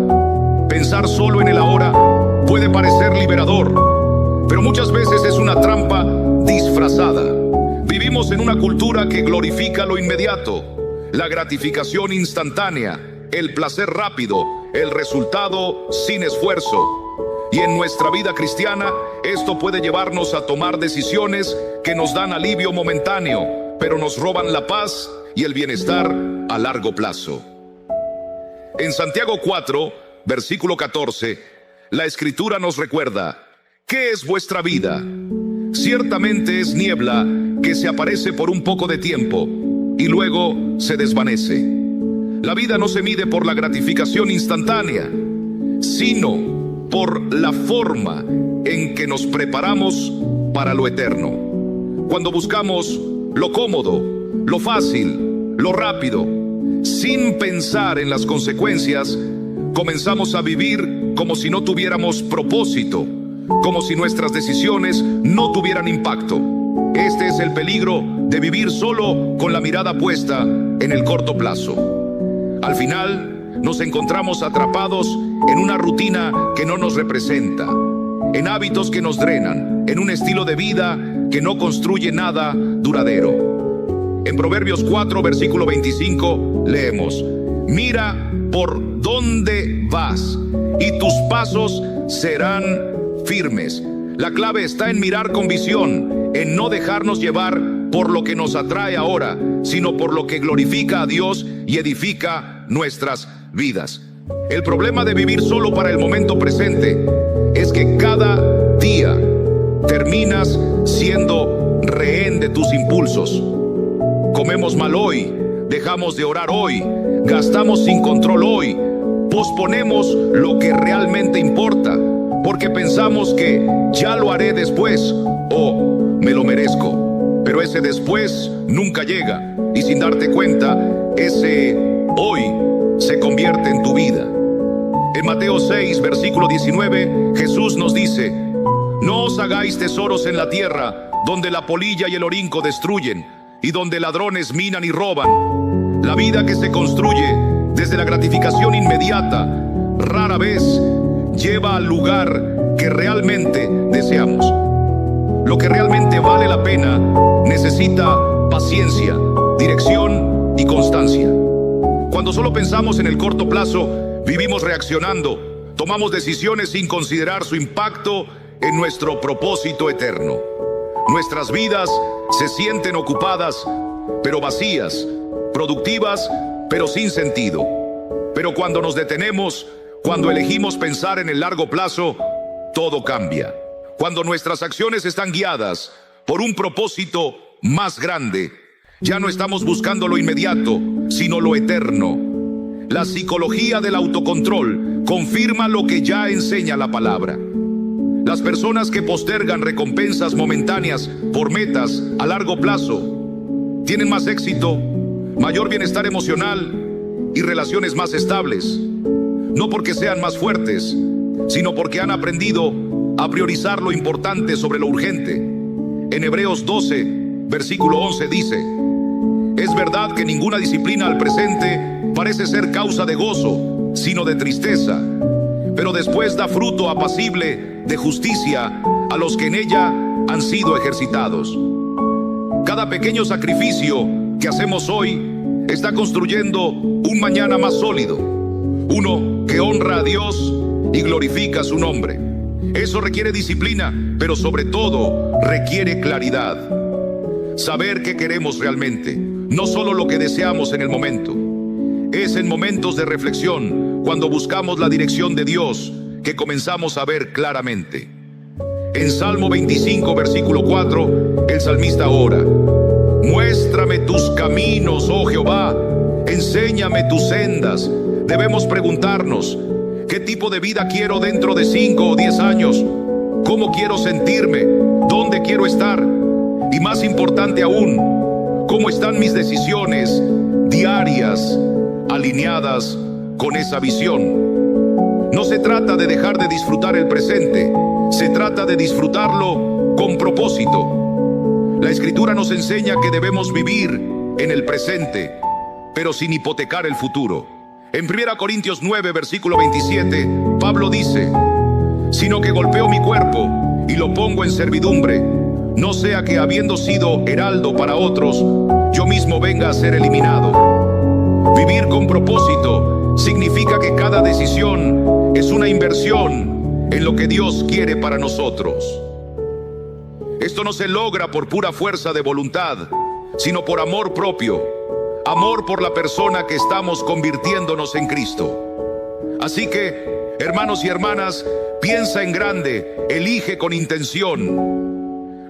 Pensar solo en el ahora puede parecer liberador, pero muchas veces es una trampa disfrazada. Vivimos en una cultura que glorifica lo inmediato, la gratificación instantánea, el placer rápido, el resultado sin esfuerzo. Y en nuestra vida cristiana, esto puede llevarnos a tomar decisiones que nos dan alivio momentáneo, pero nos roban la paz y el bienestar a largo plazo. En Santiago 4, versículo 14, la Escritura nos recuerda: ¿qué es vuestra vida? Ciertamente es niebla que se aparece por un poco de tiempo y luego se desvanece. La vida no se mide por la gratificación instantánea, sino por la forma en que nos preparamos para lo eterno. Cuando buscamos lo cómodo, lo fácil, lo rápido, sin pensar en las consecuencias, comenzamos a vivir como si no tuviéramos propósito, como si nuestras decisiones no tuvieran impacto. Este es el peligro de vivir solo con la mirada puesta en el corto plazo. Al final, nos encontramos atrapados en una rutina que no nos representa, en hábitos que nos drenan, en un estilo de vida que no construye nada duradero. En Proverbios 4, versículo 25, leemos: mira por dónde vas, y tus pasos serán firmes. La clave está en mirar con visión, en no dejarnos llevar por lo que nos atrae ahora, sino por lo que glorifica a Dios y edifica nuestras vidas. El problema de vivir solo para el momento presente es que cada día terminas siendo rehén de tus impulsos. Comemos mal hoy, dejamos de orar hoy, gastamos sin control hoy, posponemos lo que realmente importa, porque pensamos que ya lo haré después o me lo merezco. Pero ese después nunca llega, y sin darte cuenta, ese hoy se convierte en tu vida. En Mateo 6, versículo 19, Jesús nos dice: no os hagáis tesoros en la tierra, donde la polilla y el orinco destruyen, y donde ladrones minan y roban. La vida que se construye desde la gratificación inmediata rara vez lleva al lugar que realmente deseamos. Lo que realmente vale la pena necesita paciencia, dirección y constancia. Cuando solo pensamos en el corto plazo, vivimos reaccionando, tomamos decisiones sin considerar su impacto en nuestro propósito eterno. Nuestras vidas se sienten ocupadas, pero vacías, productivas, pero sin sentido. Pero cuando nos detenemos, cuando elegimos pensar en el largo plazo, todo cambia. Cuando nuestras acciones están guiadas por un propósito más grande, ya no estamos buscando lo inmediato, sino lo eterno. La psicología del autocontrol confirma lo que ya enseña la palabra. Las personas que postergan recompensas momentáneas por metas a largo plazo tienen más éxito, mayor bienestar emocional y relaciones más estables. No porque sean más fuertes, sino porque han aprendido a priorizar lo importante sobre lo urgente. En Hebreos 12, versículo 11 dice: es verdad que ninguna disciplina al presente parece ser causa de gozo, sino de tristeza, pero después da fruto apacible de justicia a los que en ella han sido ejercitados. Cada pequeño sacrificio que hacemos hoy está construyendo un mañana más sólido, uno que honra a Dios y glorifica su nombre. Eso requiere disciplina, pero sobre todo requiere claridad. saber qué queremos realmente, no solo lo que deseamos en el momento. Es en momentos de reflexión, cuando buscamos la dirección de Dios, que comenzamos a ver claramente. En Salmo 25, versículo 4, el salmista ora: muéstrame tus caminos, oh Jehová, enséñame tus sendas. Debemos preguntarnos: ¿qué tipo de vida quiero dentro de 5 o 10 años? ¿Cómo quiero sentirme? ¿Dónde quiero estar? Y más importante aún, ¿cómo están mis decisiones diarias alineadas con esa visión? No se trata de dejar de disfrutar el presente, se trata de disfrutarlo con propósito. La Escritura nos enseña que debemos vivir en el presente, pero sin hipotecar el futuro. En 1 Corintios 9, versículo 27, Pablo dice: sino que golpeo mi cuerpo y lo pongo en servidumbre, no sea que, habiendo sido heraldo para otros, yo mismo venga a ser eliminado. Vivir con propósito significa que cada decisión es una inversión en lo que Dios quiere para nosotros. Esto no se logra por pura fuerza de voluntad, sino por amor propio, amor por la persona que estamos convirtiéndonos en Cristo. Así que, hermanos y hermanas, piensa en grande, elige con intención.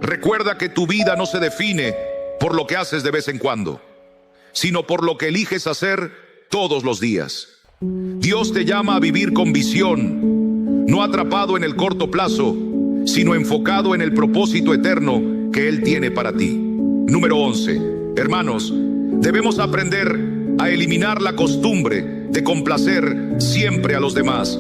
Recuerda que tu vida no se define por lo que haces de vez en cuando, sino por lo que eliges hacer todos los días. Dios te llama a vivir con visión, no atrapado en el corto plazo, sino enfocado en el propósito eterno que Él tiene para ti. Número 11. Hermanos, debemos aprender a eliminar la costumbre de complacer siempre a los demás.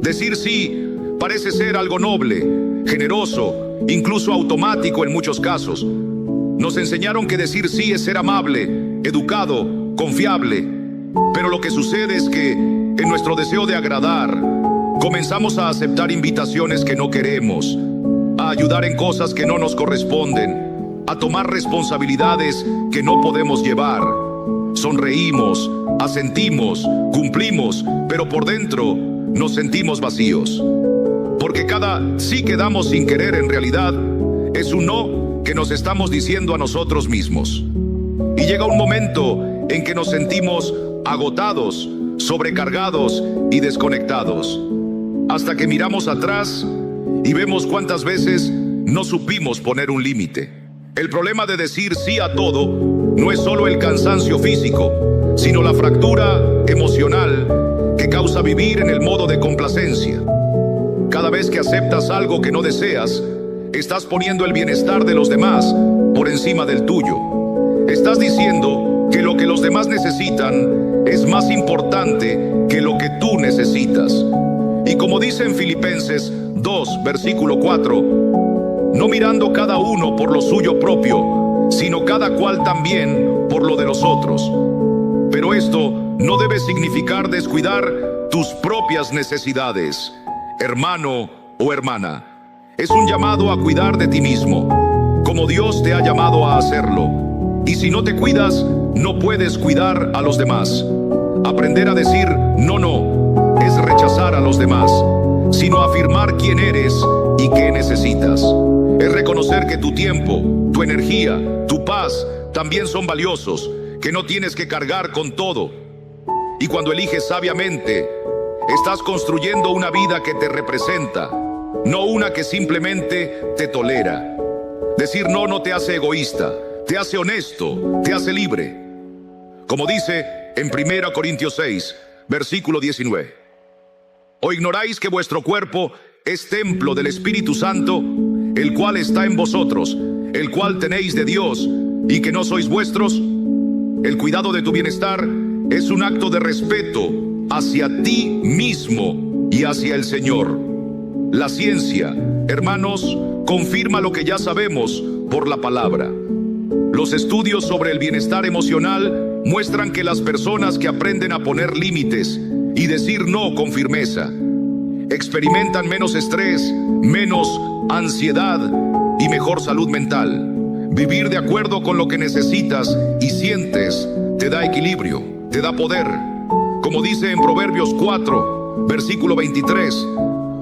Decir sí parece ser algo noble, generoso, incluso automático en muchos casos. Nos enseñaron que decir sí es ser amable, educado, confiable. Pero lo que sucede es que, en nuestro deseo de agradar, comenzamos a aceptar invitaciones que no queremos, a ayudar en cosas que no nos corresponden, a tomar responsabilidades que no podemos llevar. Sonreímos, asentimos, cumplimos, pero por dentro nos sentimos vacíos. Porque cada sí que damos sin querer en realidad es un no que nos estamos diciendo a nosotros mismos. Y llega un momento en que nos sentimos agotados, sobrecargados y desconectados, hasta que miramos atrás y vemos cuántas veces no supimos poner un límite. El problema de decir sí a todo no es solo el cansancio físico, sino la fractura emocional que causa vivir en el modo de complacencia. Cada vez que aceptas algo que no deseas, estás poniendo el bienestar de los demás por encima del tuyo. Estás diciendo que lo que los demás necesitan es más importante que lo que tú necesitas. Y como dice en Filipenses 2, versículo 4, no mirando cada uno por lo suyo propio, sino cada cual también por lo de los otros. Pero esto no debe significar descuidar tus propias necesidades, hermano o hermana. Es un llamado a cuidar de ti mismo, como Dios te ha llamado a hacerlo. Y si no te cuidas, no puedes cuidar a los demás. Aprender a decir no es rechazar a los demás, sino afirmar quién eres y qué necesitas. Es reconocer que tu tiempo, tu energía, tu paz también son valiosos, que no tienes que cargar con todo. Y cuando eliges sabiamente, estás construyendo una vida que te representa, no una que simplemente te tolera. Decir no te hace egoísta, te hace honesto, te hace libre. Como dice en 1 Corintios 6, versículo 19. ¿O ignoráis que vuestro cuerpo es templo del Espíritu Santo, el cual está en vosotros, el cual tenéis de Dios, y que no sois vuestros? El cuidado de tu bienestar es un acto de respeto hacia ti mismo y hacia el Señor. La ciencia, hermanos, confirma lo que ya sabemos por la palabra. Los estudios sobre el bienestar emocional muestran que las personas que aprenden a poner límites y decir no con firmeza experimentan menos estrés, menos ansiedad y mejor salud mental. Vivir de acuerdo con lo que necesitas y sientes te da equilibrio, te da poder. Como dice en Proverbios 4, versículo 23,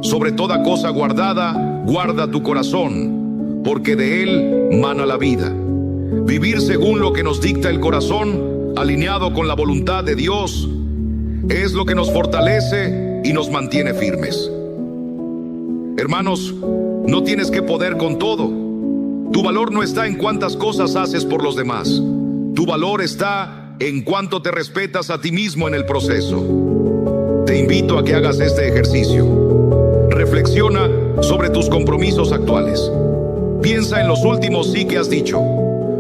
sobre toda cosa guardada, guarda tu corazón, porque de él mana la vida. Vivir según lo que nos dicta el corazón, alineado con la voluntad de Dios, es lo que nos fortalece y nos mantiene firmes. Hermanos, no tienes que poder con todo. Tu valor no está en cuántas cosas haces por los demás. Tu valor está en cuánto te respetas a ti mismo en el proceso. Te invito a que hagas este ejercicio. Reflexiona sobre tus compromisos actuales. Piensa en los últimos sí que has dicho.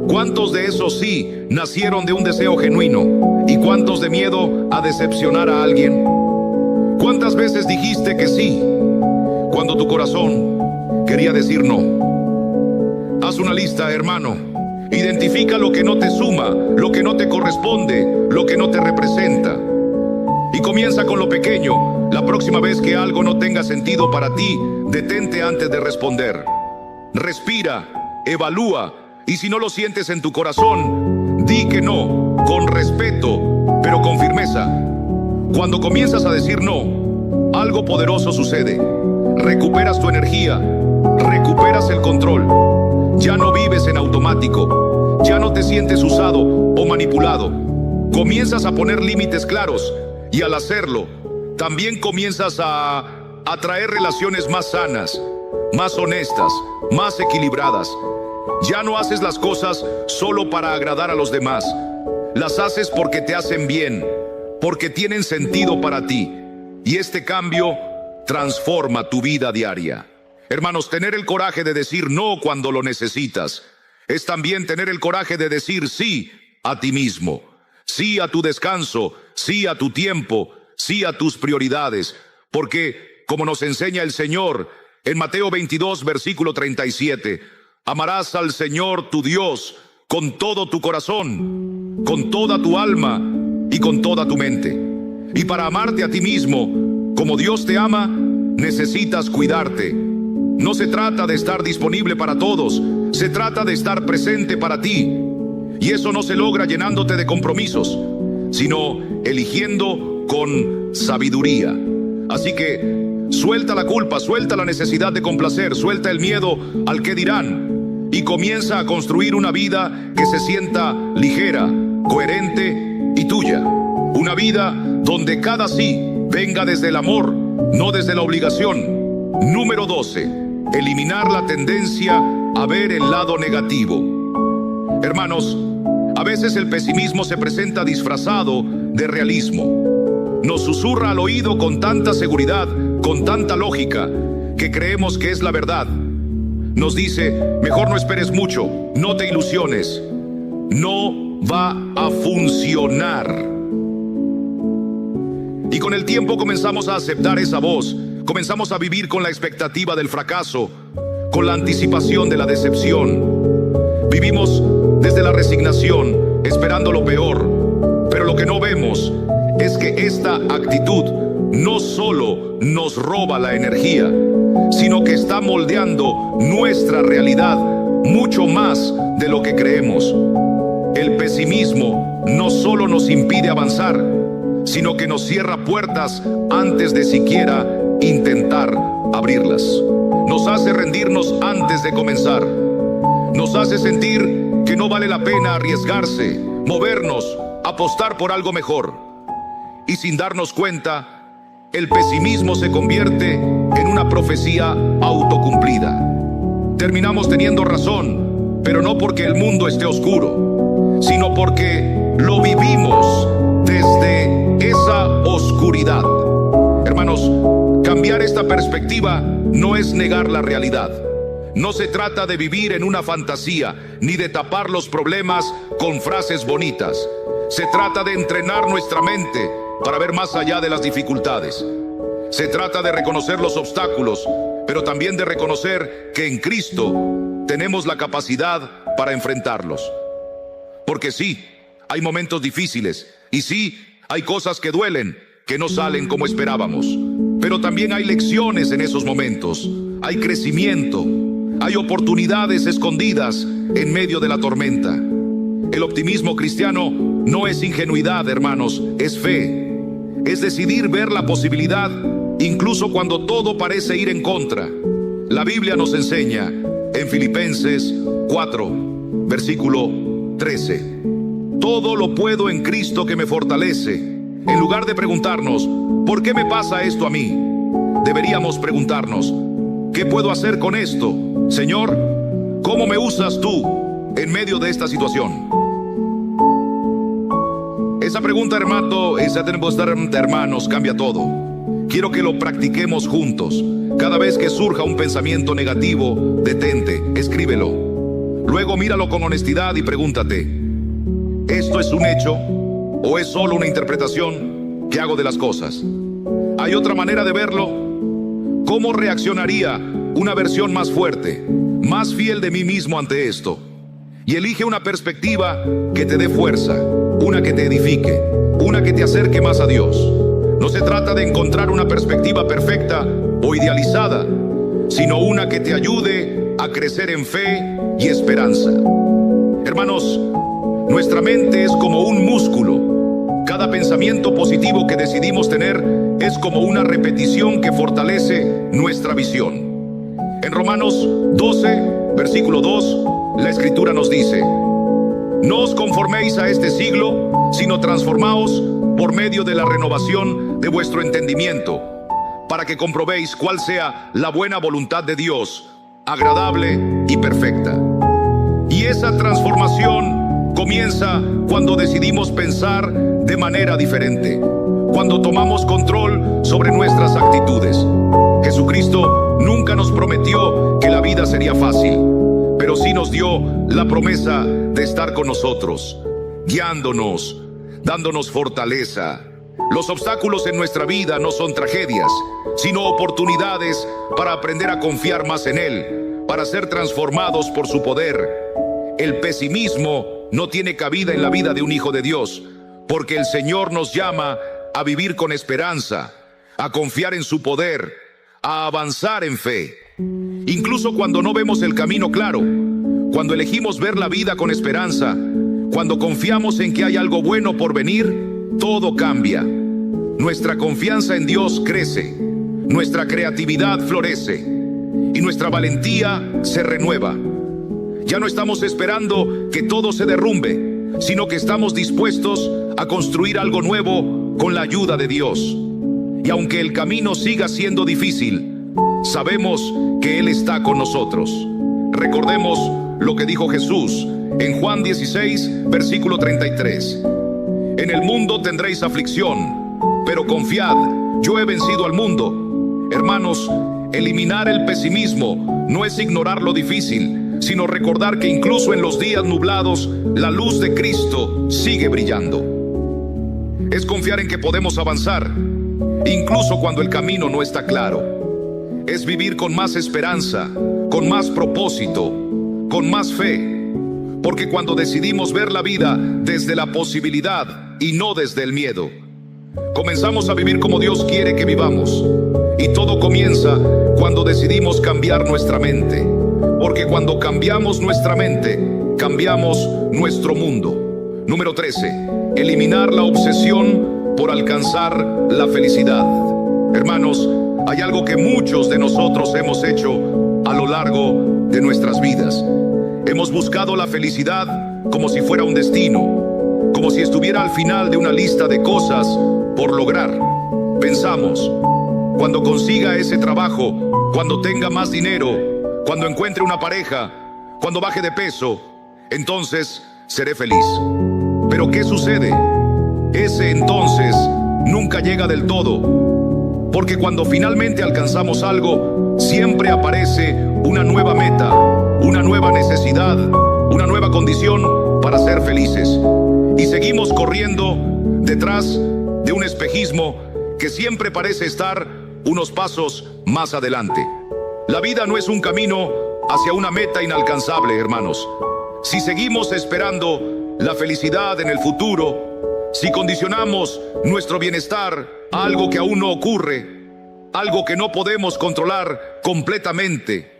¿Cuántos de esos sí nacieron de un deseo genuino? ¿Y cuántos de miedo a decepcionar a alguien? ¿Cuántas veces dijiste que sí cuando tu corazón quería decir no? Haz una lista, hermano. Identifica lo que no te suma, lo que no te corresponde, lo que no te representa. Y comienza con lo pequeño. La próxima vez que algo no tenga sentido para ti, detente antes de responder. Respira, evalúa, y si no lo sientes en tu corazón, di que no, con respeto, pero con firmeza. Cuando comienzas a decir no, algo poderoso sucede. Recuperas tu energía, recuperas el control. Ya no vives en automático, ya no te sientes usado o manipulado. Comienzas a poner límites claros y al hacerlo, también comienzas a atraer relaciones más sanas, más honestas, más equilibradas. Ya no haces las cosas solo para agradar a los demás. Las haces porque te hacen bien, porque tienen sentido para ti. Y este cambio transforma tu vida diaria. Hermanos, tener el coraje de decir no cuando lo necesitas es también tener el coraje de decir sí a ti mismo, sí a tu descanso, sí a tu tiempo, sí a tus prioridades. Porque, como nos enseña el Señor en Mateo 22, versículo 37, amarás al Señor tu Dios con todo tu corazón, con toda tu alma y con toda tu mente. Y para amarte a ti mismo, como Dios te ama, necesitas cuidarte. No se trata de estar disponible para todos, se trata de estar presente para ti. Y eso no se logra llenándote de compromisos, sino eligiendo con sabiduría. Así que suelta la culpa, suelta la necesidad de complacer, suelta el miedo al qué dirán y comienza a construir una vida que se sienta ligera, coherente y tuya. Una vida donde cada sí venga desde el amor, no desde la obligación. Número 12. Eliminar la tendencia a ver el lado negativo. Hermanos, a veces el pesimismo se presenta disfrazado de realismo. Nos susurra al oído con tanta seguridad, con tanta lógica, que creemos que es la verdad. Nos dice, mejor no esperes mucho, no te ilusiones, no va a funcionar. Y con el tiempo comenzamos a aceptar esa voz, comenzamos a vivir con la expectativa del fracaso, con la anticipación de la decepción. Vivimos desde la resignación, esperando lo peor, pero lo que no vemos es que esta actitud no solo nos roba la energía, sino que está moldeando nuestra realidad mucho más de lo que creemos. El pesimismo no solo nos impide avanzar, sino que nos cierra puertas antes de siquiera intentar abrirlas. Nos hace rendirnos antes de comenzar. Nos hace sentir que no vale la pena arriesgarse, movernos, apostar por algo mejor. Y sin darnos cuenta, el pesimismo se convierte en una profecía autocumplida. Terminamos teniendo razón, pero no porque el mundo esté oscuro, sino porque lo vivimos desde esa oscuridad. Hermanos, cambiar esta perspectiva no es negar la realidad. No se trata de vivir en una fantasía, ni de tapar los problemas con frases bonitas. Se trata de entrenar nuestra mente para ver más allá de las dificultades. Se trata de reconocer los obstáculos, pero también de reconocer que en Cristo tenemos la capacidad para enfrentarlos. Porque sí, hay momentos difíciles, y sí, hay cosas que duelen, que no salen como esperábamos. Pero también hay lecciones en esos momentos, hay crecimiento, hay oportunidades escondidas en medio de la tormenta. El optimismo cristiano no es ingenuidad, hermanos, es fe. Es decidir ver la posibilidad incluso cuando todo parece ir en contra. La Biblia nos enseña en Filipenses 4, versículo 13. Todo lo puedo en Cristo que me fortalece. En lugar de preguntarnos, ¿por qué me pasa esto a mí?, deberíamos preguntarnos, ¿qué puedo hacer con esto? Señor, ¿cómo me usas tú en medio de esta situación? Esa pregunta, hermanos, cambia todo. Quiero que lo practiquemos juntos. Cada vez que surja un pensamiento negativo, detente, escríbelo. Luego míralo con honestidad y pregúntate, ¿esto es un hecho o es solo una interpretación que hago de las cosas? ¿Hay otra manera de verlo? ¿Cómo reaccionaría una versión más fuerte, más fiel de mí mismo ante esto? Y elige una perspectiva que te dé fuerza, una que te edifique, una que te acerque más a Dios. No se trata de encontrar una perspectiva perfecta o idealizada, sino una que te ayude a crecer en fe y esperanza. Hermanos, nuestra mente es como un músculo. Cada pensamiento positivo que decidimos tener es como una repetición que fortalece nuestra visión. En Romanos 12, versículo 2, la Escritura nos dice: no os conforméis a este siglo, sino transformaos por medio de la renovación de vuestro entendimiento, para que comprobéis cuál sea la buena voluntad de Dios, agradable y perfecta. Y esa transformación comienza cuando decidimos pensar de manera diferente, cuando tomamos control sobre nuestras actitudes. Jesucristo nunca nos prometió que la vida sería fácil, pero sí nos dio la promesa de estar con nosotros, guiándonos, dándonos fortaleza. Los obstáculos en nuestra vida no son tragedias, sino oportunidades para aprender a confiar más en Él, para ser transformados por su poder. El pesimismo no tiene cabida en la vida de un hijo de Dios, porque el Señor nos llama a vivir con esperanza, a confiar en su poder, a avanzar en fe. Incluso cuando no vemos el camino claro, cuando elegimos ver la vida con esperanza, cuando confiamos en que hay algo bueno por venir, todo cambia. Nuestra confianza en Dios crece, nuestra creatividad florece y nuestra valentía se renueva. Ya no estamos esperando que todo se derrumbe, sino que estamos dispuestos a construir algo nuevo con la ayuda de Dios. Y aunque el camino siga siendo difícil, sabemos que Él está con nosotros. Recordemos lo que dijo Jesús en Juan 16, versículo 33. En el mundo tendréis aflicción, pero confiad, yo he vencido al mundo. Hermanos, eliminar el pesimismo no es ignorar lo difícil, sino recordar que incluso en los días nublados, la luz de Cristo sigue brillando. Es confiar en que podemos avanzar, incluso cuando el camino no está claro. Es vivir con más esperanza, con más propósito, con más fe. Porque cuando decidimos ver la vida desde la posibilidad y no desde el miedo, comenzamos a vivir como Dios quiere que vivamos. Y todo comienza cuando decidimos cambiar nuestra mente. Porque cuando cambiamos nuestra mente, cambiamos nuestro mundo. Número 13. Eliminar la obsesión por alcanzar la felicidad. Hermanos, hay algo que muchos de nosotros hemos hecho a lo largo de nuestras vidas. Hemos buscado la felicidad como si fuera un destino, como si estuviera al final de una lista de cosas por lograr. Pensamos, cuando consiga ese trabajo, cuando tenga más dinero, cuando encuentre una pareja, cuando baje de peso, entonces seré feliz. Pero ¿qué sucede? Ese entonces nunca llega del todo, porque cuando finalmente alcanzamos algo, siempre aparece una nueva meta, una nueva necesidad, una nueva condición para ser felices. Y seguimos corriendo detrás de un espejismo que siempre parece estar unos pasos más adelante. La vida no es un camino hacia una meta inalcanzable, hermanos. Si seguimos esperando la felicidad en el futuro, si condicionamos nuestro bienestar a algo que aún no ocurre, algo que no podemos controlar completamente,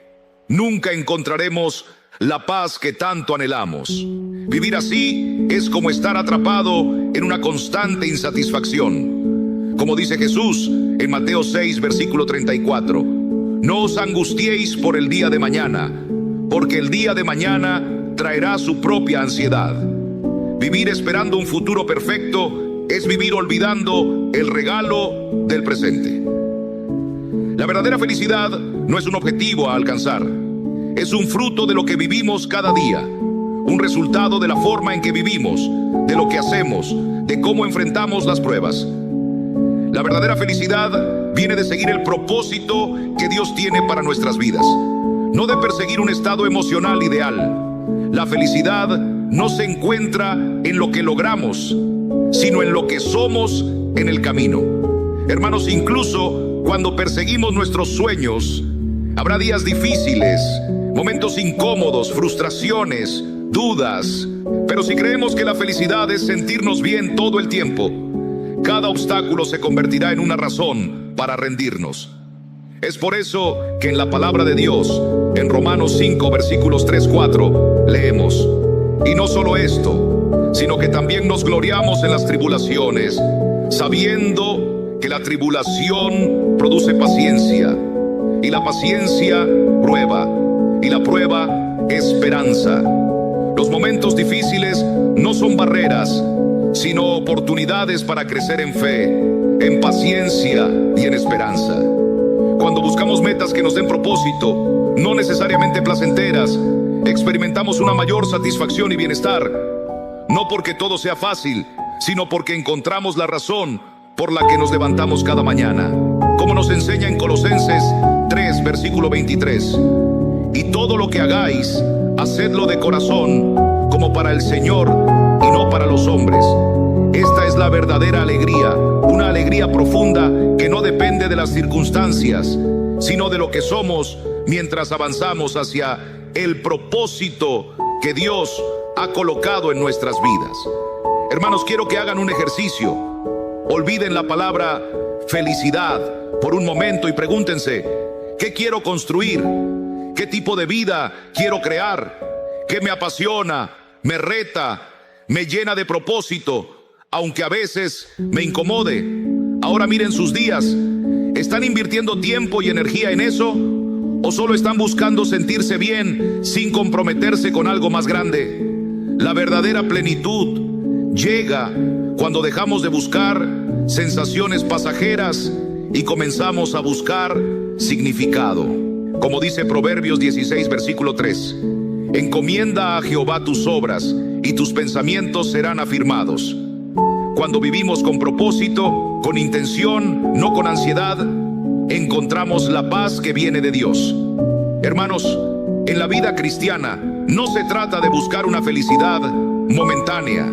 nunca encontraremos la paz que tanto anhelamos. Vivir así es como estar atrapado en una constante insatisfacción. Como dice Jesús en Mateo 6, versículo 34. No os angustiéis por el día de mañana, porque el día de mañana traerá su propia ansiedad. Vivir esperando un futuro perfecto es vivir olvidando el regalo del presente. La verdadera felicidad no es un objetivo a alcanzar, es un fruto de lo que vivimos cada día, un resultado de la forma en que vivimos, de lo que hacemos, de cómo enfrentamos las pruebas. La verdadera felicidad viene de seguir el propósito que Dios tiene para nuestras vidas, no de perseguir un estado emocional ideal. La felicidad no se encuentra en lo que logramos, sino en lo que somos en el camino. Hermanos, incluso cuando perseguimos nuestros sueños, habrá días difíciles, momentos incómodos, frustraciones, dudas. Pero si creemos que la felicidad es sentirnos bien todo el tiempo, cada obstáculo se convertirá en una razón para rendirnos. Es por eso que en la palabra de Dios, en Romanos 5, versículos 3-4, leemos: y no solo esto, sino que también nos gloriamos en las tribulaciones, sabiendo que la tribulación produce paciencia, y la paciencia prueba, y la prueba esperanza. Los momentos difíciles no son barreras, sino oportunidades para crecer en fe, en paciencia y en esperanza. Cuando buscamos metas que nos den propósito, no necesariamente placenteras, experimentamos una mayor satisfacción y bienestar, no porque todo sea fácil, sino porque encontramos la razón por la que nos levantamos cada mañana. Como nos enseña en Colosenses 3, versículo 23: y todo lo que hagáis, hacedlo de corazón, como para el Señor y no para los hombres. Esta es la verdadera alegría, una alegría profunda que no depende de las circunstancias, sino de lo que somos mientras avanzamos hacia el propósito que Dios ha colocado en nuestras vidas. Hermanos, quiero que hagan un ejercicio. Olviden la palabra felicidad por un momento y pregúntense: ¿qué quiero construir? ¿Qué tipo de vida quiero crear? ¿Qué me apasiona, me reta, me llena de propósito, aunque a veces me incomode? Ahora miren sus días. ¿Están invirtiendo tiempo y energía en eso? ¿O solo están buscando sentirse bien sin comprometerse con algo más grande? La verdadera plenitud llega cuando dejamos de buscar sensaciones pasajeras y comenzamos a buscar significado. Como dice Proverbios 16, versículo 3: encomienda a Jehová tus obras y tus pensamientos serán afirmados. Cuando vivimos con propósito, con intención, no con ansiedad, encontramos la paz que viene de Dios. Hermanos, en la vida cristiana no se trata de buscar una felicidad momentánea.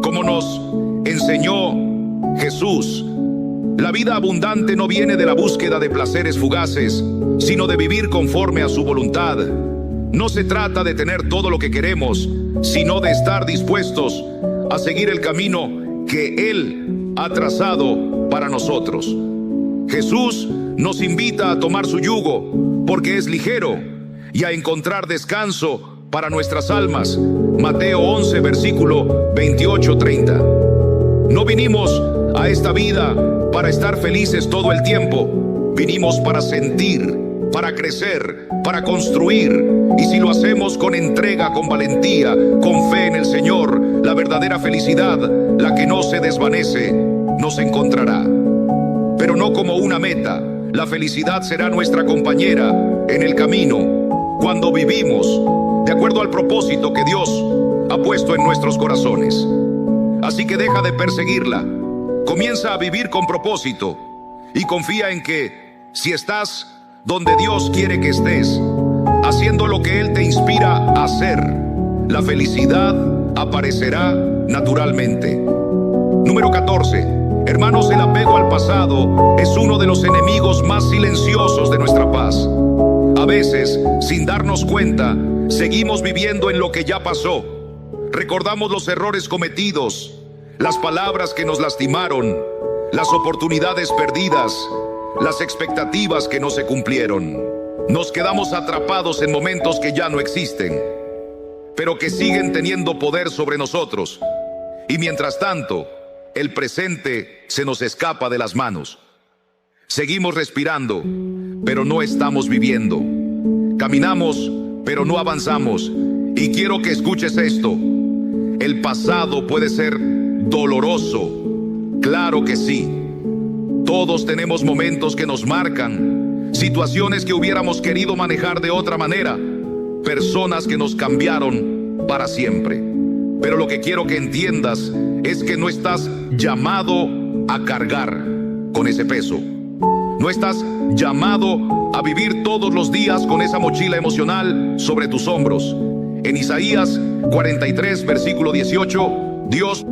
Como nos enseñó Jesús, la vida abundante no viene de la búsqueda de placeres fugaces, sino de vivir conforme a su voluntad. No se trata de tener todo lo que queremos, sino de estar dispuestos a seguir el camino que Él ha trazado para nosotros. Jesús nos invita a tomar su yugo porque es ligero y a encontrar descanso para nuestras almas. Mateo 11, versículo 28-30. No vinimos a esta vida para estar felices todo el tiempo. Vinimos para sentir, para crecer, para construir. Y si lo hacemos con entrega, con valentía, con fe en el Señor, la verdadera felicidad, la que no se desvanece, nos encontrará. Pero no como una meta. La felicidad será nuestra compañera en el camino cuando vivimos de acuerdo al propósito que Dios ha puesto en nuestros corazones. Así que deja de perseguirla. Comienza a vivir con propósito y confía en que si estás donde Dios quiere que estés, haciendo lo que Él te inspira a hacer, la felicidad aparecerá naturalmente. Número 14. Hermanos, el apego al pasado es uno de los enemigos más silenciosos de nuestra paz. A veces, sin darnos cuenta, seguimos viviendo en lo que ya pasó. Recordamos los errores cometidos, las palabras que nos lastimaron, las oportunidades perdidas, las expectativas que no se cumplieron. Nos quedamos atrapados en momentos que ya no existen, pero que siguen teniendo poder sobre nosotros. Y mientras tanto, el presente se nos escapa de las manos. Seguimos respirando, pero no estamos viviendo. Caminamos, pero no avanzamos. Y quiero que escuches esto. El pasado puede ser doloroso. Claro que sí. Todos tenemos momentos que nos marcan, situaciones que hubiéramos querido manejar de otra manera, personas que nos cambiaron para siempre. Pero lo que quiero que entiendas es que no estás llamado a cargar con ese peso. No estás llamado a vivir todos los días con esa mochila emocional sobre tus hombros. En Isaías 43, versículo 18, Dios